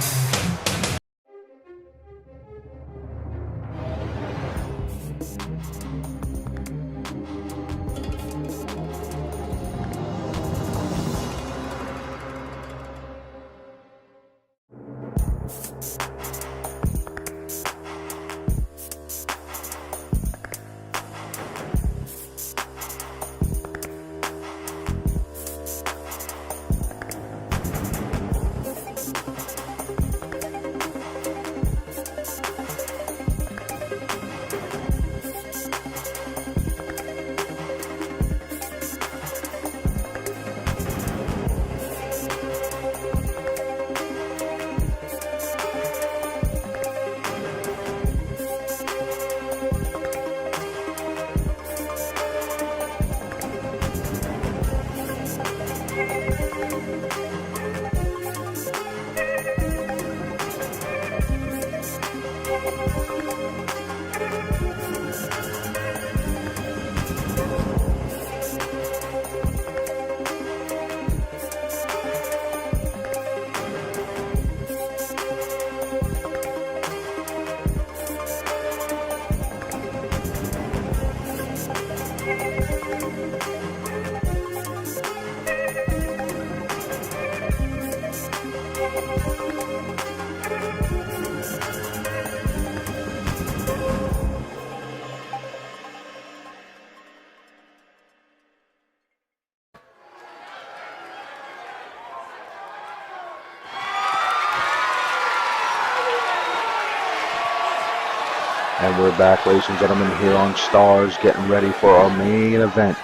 And we're back, ladies and gentlemen, here on Stars, getting ready for our main event.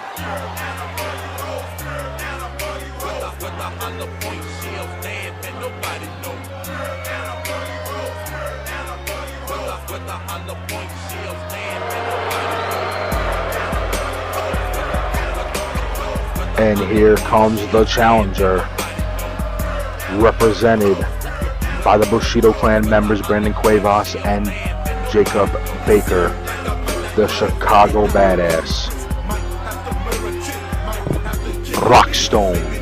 And here comes the challenger, represented by the Bushido clan members Brandon Cuevas and Jacob Baker, the Chicago Badass, Rockstone.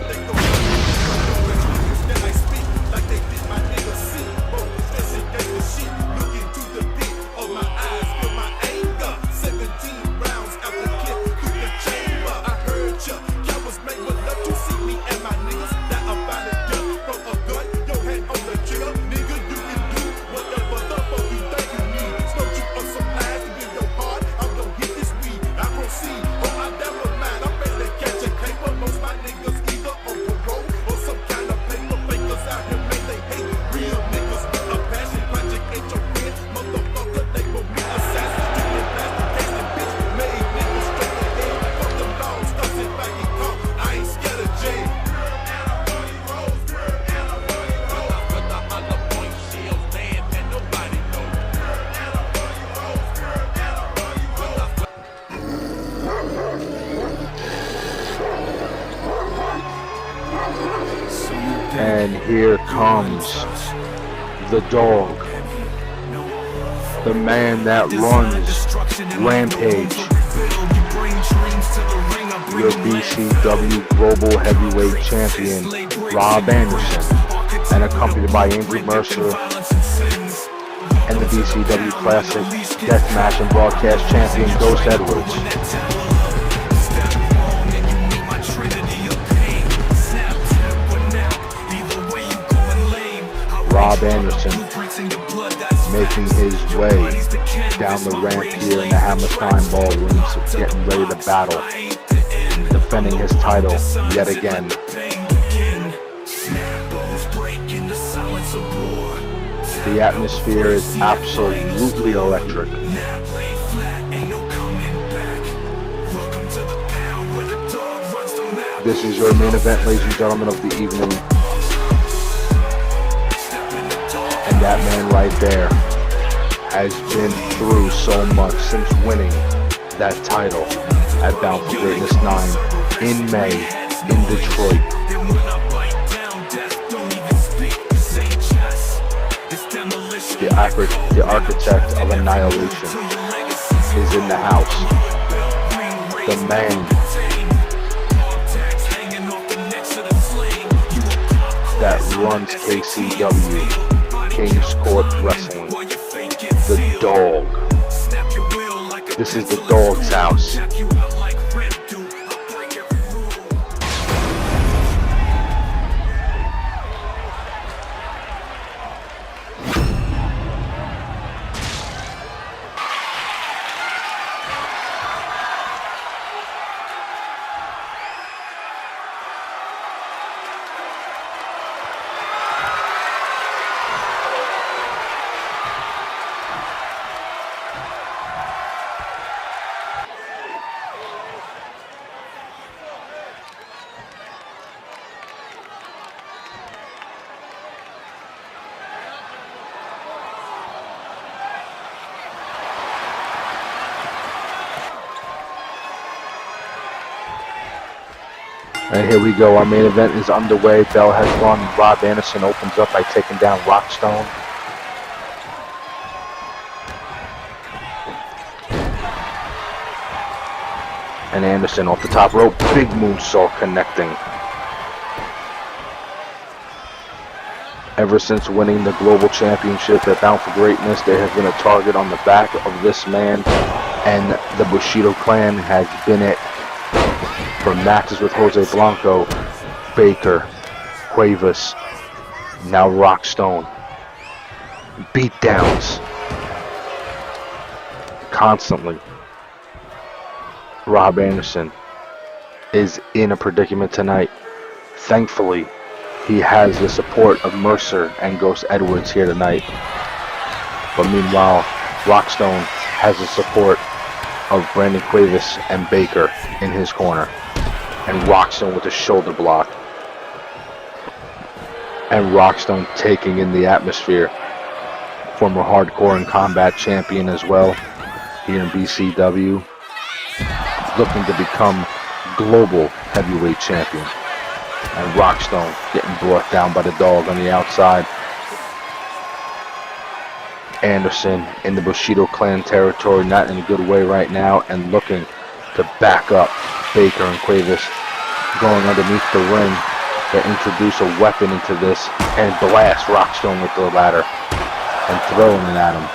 And here comes the dog, the man that runs Rampage, your BCW Global Heavyweight Champion, Rob Anderson, and accompanied by Andrew Mercer and the BCW Classic Deathmatch and Broadcast Champion, Ghost Edwards. Rob Anderson making his way down the ramp here in the Hammerstein Ballroom, so getting ready to battle, defending his title yet again. The atmosphere is absolutely electric. This is your main event, ladies and gentlemen, of the evening. And that man right there has been through so much since winning that title at Bound for Greatness 9 in May in Detroit. The architect of annihilation is in the house. The man that runs KCW, King's Court Wrestling, the dog. This is the dog's house. And here we go, our main event is underway. Bell has won. Rob Anderson opens up by taking down Rockstone. And Anderson off the top rope, big moonsault connecting. Ever since winning the global championship at Bound for Greatness, there has been a target on the back of this man, and the Bushido clan has been it for matches with Jose Blanco, Baker, Cuevas, now Rockstone. Beatdowns constantly. Rob Anderson is in a predicament tonight. Thankfully, he has the support of Mercer and Ghost Edwards here tonight. But meanwhile, Rockstone has the support of Brandon Cuevas and Baker in his corner. And Rockstone with a shoulder block. And Rockstone taking in the atmosphere. Former hardcore and combat champion as well here in BCW. Looking to become global heavyweight champion. And Rockstone getting brought down by the dog on the outside. Anderson in the Bushido clan territory, not in a good way right now, and looking to back up Baker and Cuevas, going underneath the ring to introduce a weapon into this and blast Rockstone with the ladder and throwing it at him.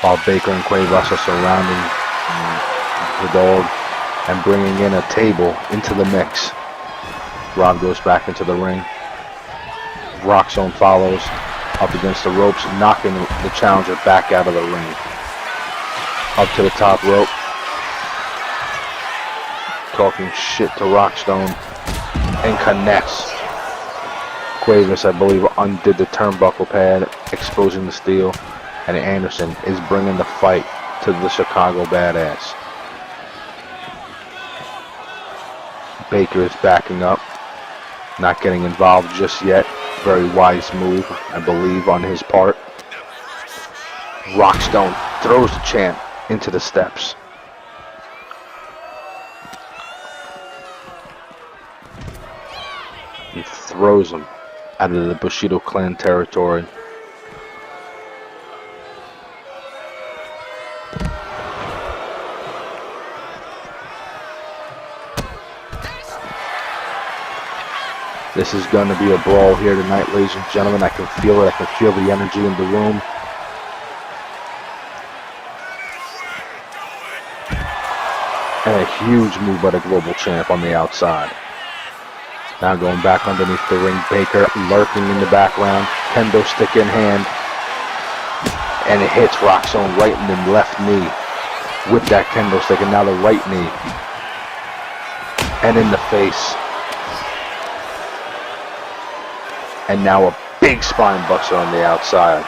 While Baker and Cuevas are surrounding the dog and bringing in a table into the mix. Rob goes back into the ring. Rockstone follows up against the ropes, knocking the challenger back out of the ring. Up to the top rope. Talking shit to Rockstone and connects. Cuevas, I believe, undid the turnbuckle pad, exposing the steel, and Anderson is bringing the fight to the Chicago Badass. Baker is backing up, not getting involved just yet. Very wise move, I believe, on his part. Rockstone throws the champ into the steps. He throws him out of the Bushido clan territory. This is going to be a brawl here tonight, ladies and gentlemen. I can feel it. I can feel the energy in the room. And a huge move by the global champ on the outside. Now going back underneath the ring, Baker lurking in the background, kendo stick in hand, and it hits Rockstone right in the left knee with that kendo stick, and now the right knee, and in the face, and now a big spine buster on the outside,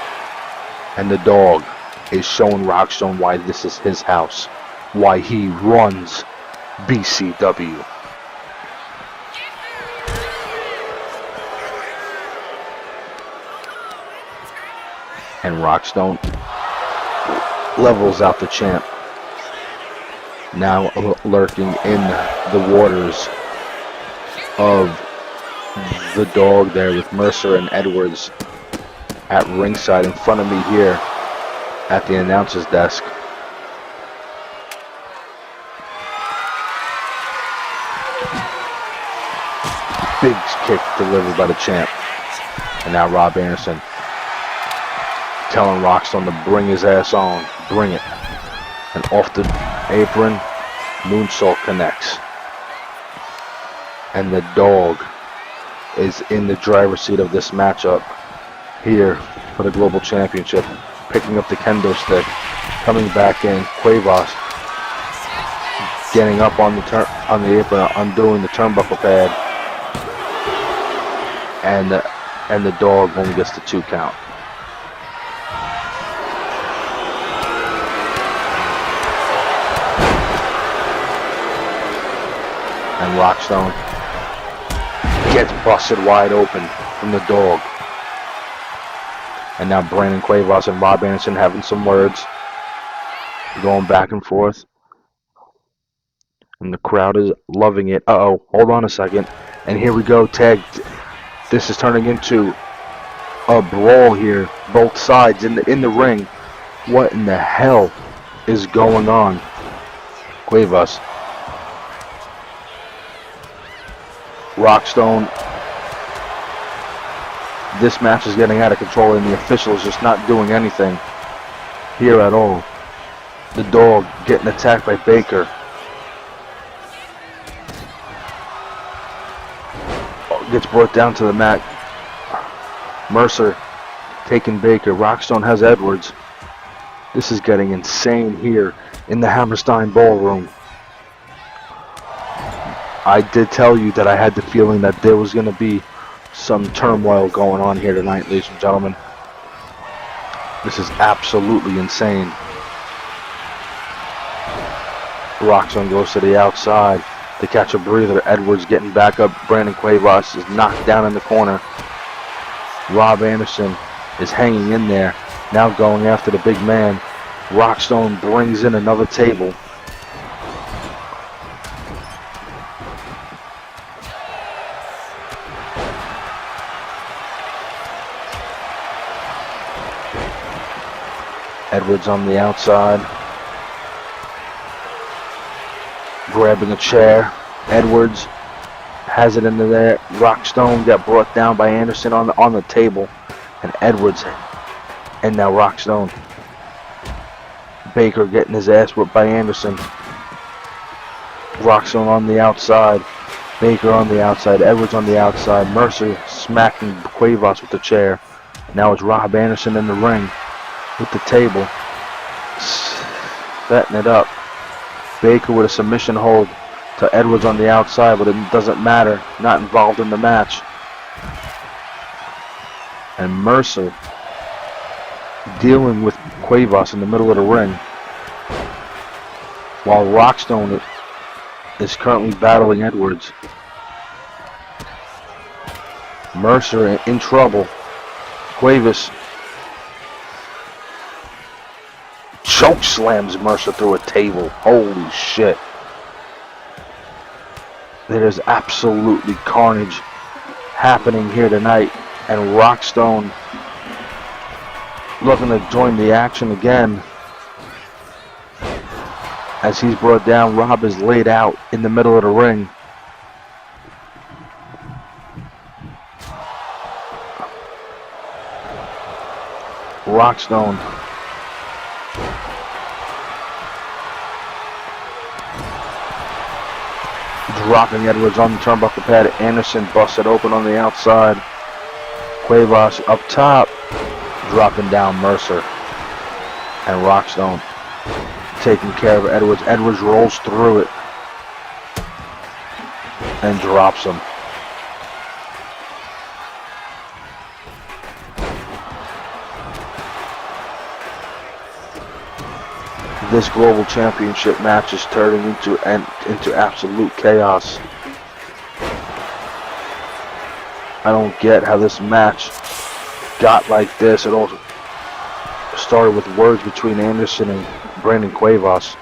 and the dog is showing Rockstone why this is his house, why he runs BCW. And Rockstone levels out the champ. Now lurking in the waters of the dog there with Mercer and Edwards at ringside in front of me here at the announcer's desk. Big kick delivered by the champ. And now Rob Anderson telling Rockstone to bring his ass on. Bring it. And off the apron, moonsault connects. And the dog is in the driver's seat of this matchup here for the Global Championship. Picking up the kendo stick. Coming back in. Cuevas getting up on the apron, undoing the turnbuckle pad. And the dog only gets the 2 count. And Rockstone gets busted wide open from the dog. And now Brandon Cuevas and Rob Anderson having some words. Going back and forth. And the crowd is loving it. Uh-oh, hold on a second. And here we go, tag. This is turning into a brawl here. Both sides in the ring. What in the hell is going on? Cuevas. Rockstone. This match is getting out of control and the official is just not doing anything here at all. The dog getting attacked by Baker. Gets brought down to the mat. Mercer taking Baker. Rockstone has Edwards. This is getting insane here in the Hammerstein Ballroom. I did tell you that I had the feeling that there was going to be some turmoil going on here tonight, ladies and gentlemen. This is absolutely insane. Rockstone goes to the outside to catch a breather. Edwards getting back up. Brandon Cuevas is knocked down in the corner. Rob Anderson is hanging in there. Now going after the big man. Rockstone brings in another table. Edwards on the outside. Grabbing a chair. Edwards has it into there. Rockstone got brought down by Anderson on the table. And Edwards. And now Rockstone. Baker getting his ass whipped by Anderson. Rockstone on the outside. Baker on the outside. Edwards on the outside. Mercer smacking Cuevas with the chair. Now it's Rob Anderson in the ring with the table. Setting it up. Baker with a submission hold to Edwards on the outside, but it doesn't matter. Not involved in the match. And Mercer dealing with Cuevas in the middle of the ring, while Rockstone is currently battling Edwards. Mercer in trouble. Cuevas choke slams Mercer through a table. Holy shit. There's absolutely carnage happening here tonight. And Rockstone looking to join the action again. As he's brought down, Rob is laid out in the middle of the ring. Rockstone dropping Edwards on the turnbuckle pad. Anderson busted open on the outside. Cuevas up top, dropping down Mercer. And Rockstone taking care of Edwards. Edwards rolls through it and drops him. This global championship match is turning into absolute chaos. I don't get how this match got like this. It all started with words between Anderson and Brandon Cuevas.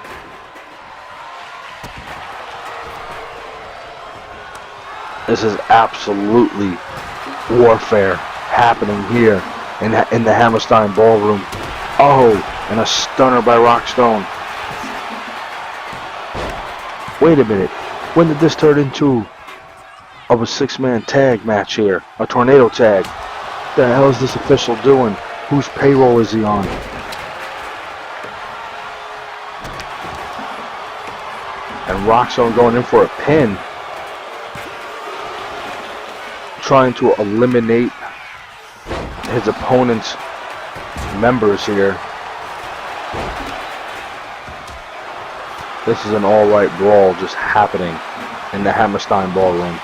This is absolutely warfare happening here in the Hammerstein Ballroom. Oh, and a stunner by Rockstone. Wait a minute. When did this turn into a 6-man tag match here? A tornado tag. What the hell is this official doing? Whose payroll is he on? And Rockstone going in for a pin. Trying to eliminate his opponent's members here. This is an all-right brawl just happening in the Hammerstein Ballroom.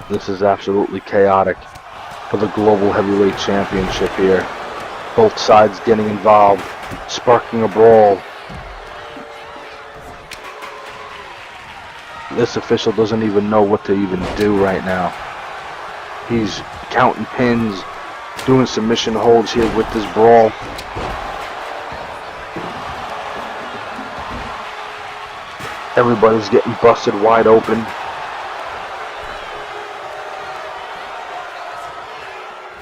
This is absolutely chaotic for the Global Heavyweight Championship here. Both sides getting involved, sparking a brawl. This official doesn't even know what to even do right now. He's counting pins, doing submission holds here with this brawl. Everybody's getting busted wide open.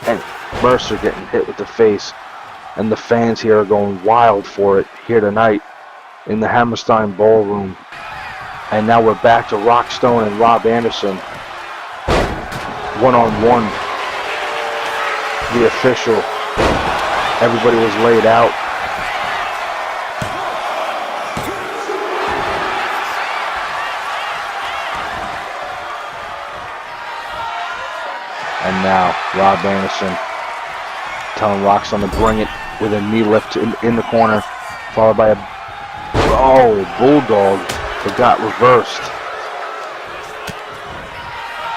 And Mercer getting hit with the face. And the fans here are going wild for it here tonight in the Hammerstein Ballroom. And now we're back to Rockstone and Rob Anderson. One-on-one. The official. Everybody was laid out. And now Rob Anderson telling Rockstone to bring it with a knee lift in the corner, followed by a bulldog. But got reversed.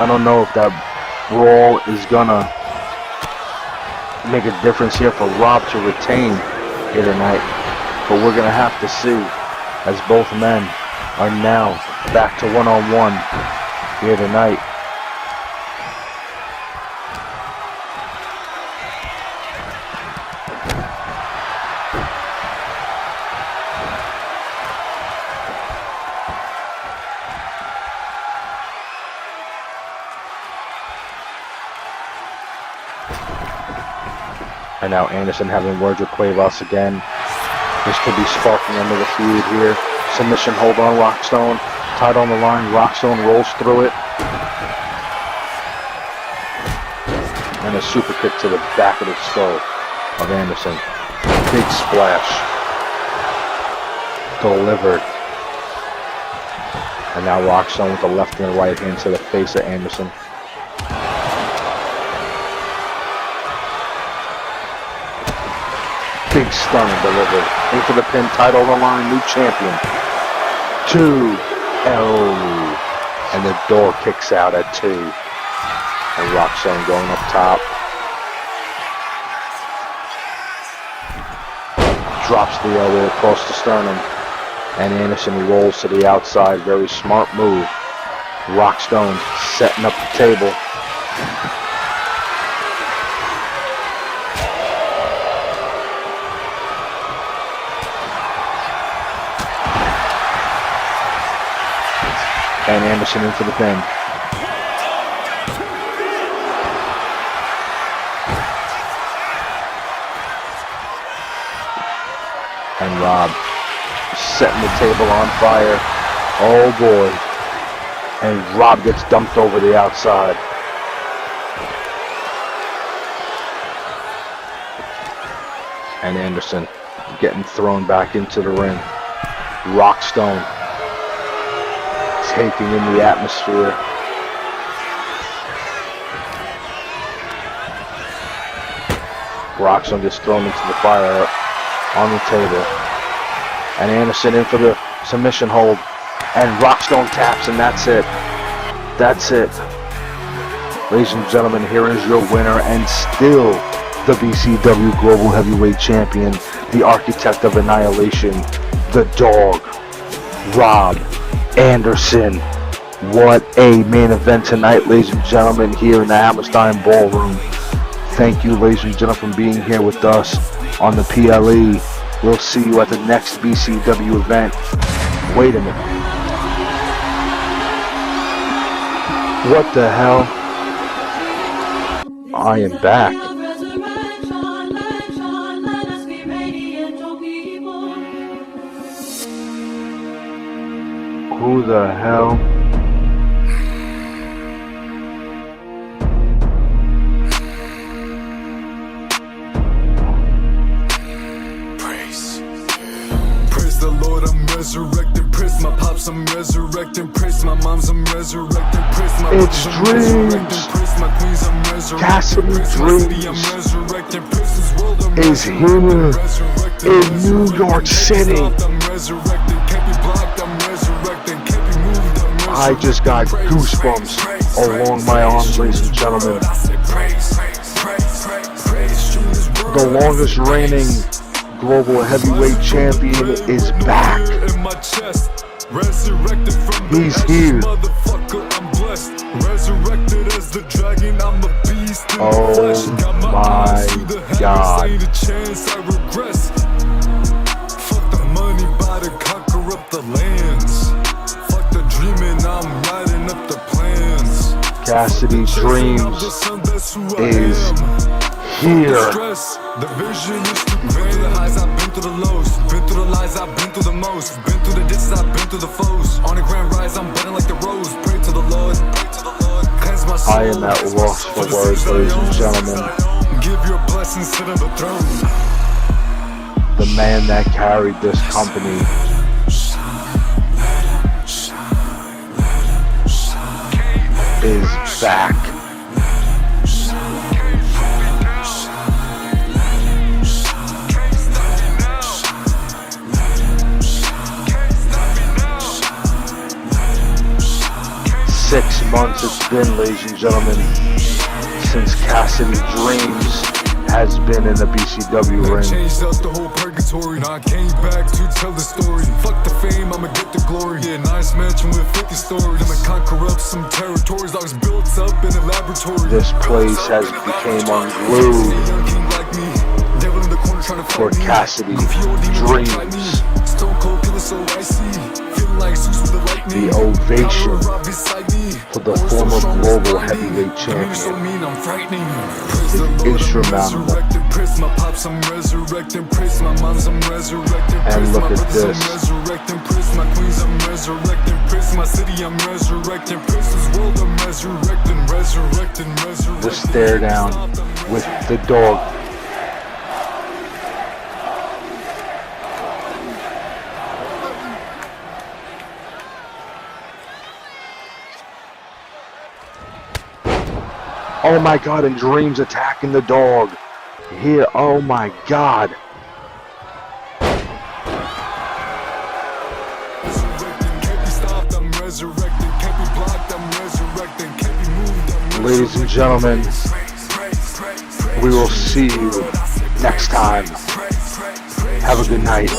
I don't know if that brawl is gonna make a difference here for Rob to retain here tonight. But we're gonna have to see, as both men are now back to one-on-one here tonight. And now Anderson having words with Cuevas again. This could be sparking under the feud here. Submission hold on Rockstone. Tied on the line. Rockstone rolls through it. And a super kick to the back of the skull of Anderson. Big splash. Delivered. And now Rockstone with the left and the right hand to the face of Anderson. Big stunning delivered. Into the pin, title on the line, new champion. 2-L. And the door kicks out at 2. And Rockstone going up top. Drops the elbow across the sternum. And Anderson rolls to the outside. Very smart move. Rockstone setting up the table. And Anderson in for the pin. And Rob setting the table on fire. Oh boy. And Rob gets dumped over the outside. And Anderson getting thrown back into the ring. Rockstone taking in the atmosphere. Rockstone gets thrown into the fire on the table. And Anderson in for the submission hold. And Rockstone taps, and that's it. That's it. Ladies and gentlemen, here is your winner and still the BCW Global Heavyweight Champion, the Architect of Annihilation, the Dog, Rob Anderson. What a main event tonight, ladies and gentlemen, here in the Hammerstein Ballroom. Thank you, ladies and gentlemen, for being here with us on the PLE. We'll see you at the next BCW event. Wait a minute. What the hell? I am back. Who the hell? Praise the Lord, I'm resurrected. Praise my pops, I'm resurrecting. Praise my moms, I'm resurrecting. Praise my It's Dreams. Praise my queens, I'm resurrecting. Cassidy Dreams I'm resurrecting. Praise this world, I'm is here in New York City. I just got goosebumps along my arms, ladies and gentlemen. The longest reigning global heavyweight champion is back. He's here. Oh my God. Fuck the money, by to conquer up the lands. Fuck the dreaming, I'm writing up the plans. Cassidy Dreams is here. The vision is to been through the highs, I've been through the lows. Been through the lies, I've been through the most. Been through the ditches, I've been through the foes. On the grand rise, I'm burning like the rose. Pray to the Lord. Cleanse my soul. I am at loss for words, ladies and gentlemen. Give your blessings, sit on the throne. The man that carried this company is back. Six months it's been, ladies and gentlemen, since Cassidy Dreams has been in the BCW ring. Changed up the whole purgatory. Now I came back to tell the story. Fuck the fame, I'ma get the glory. Yeah, nice mansion with 50 stories. I'ma conquer up some territories. I was built up in a laboratory. This place has become unglued for Cassidy Dreams. The ovation for the former global heavyweight champion is insurmountable. Praise my pops, I'm resurrecting. Praise my moms, I'm resurrecting. And look at brothers, this. I'm resurrecting. Praise my queens, I'm resurrecting. Praise my city, I'm resurrecting. Praise this world, I'm resurrecting. Resurrecting. The stare down with the dog. Oh my god, and Dream's attacking the dog. Here, oh my god. Ladies and gentlemen, we will see you next time. Have a good night.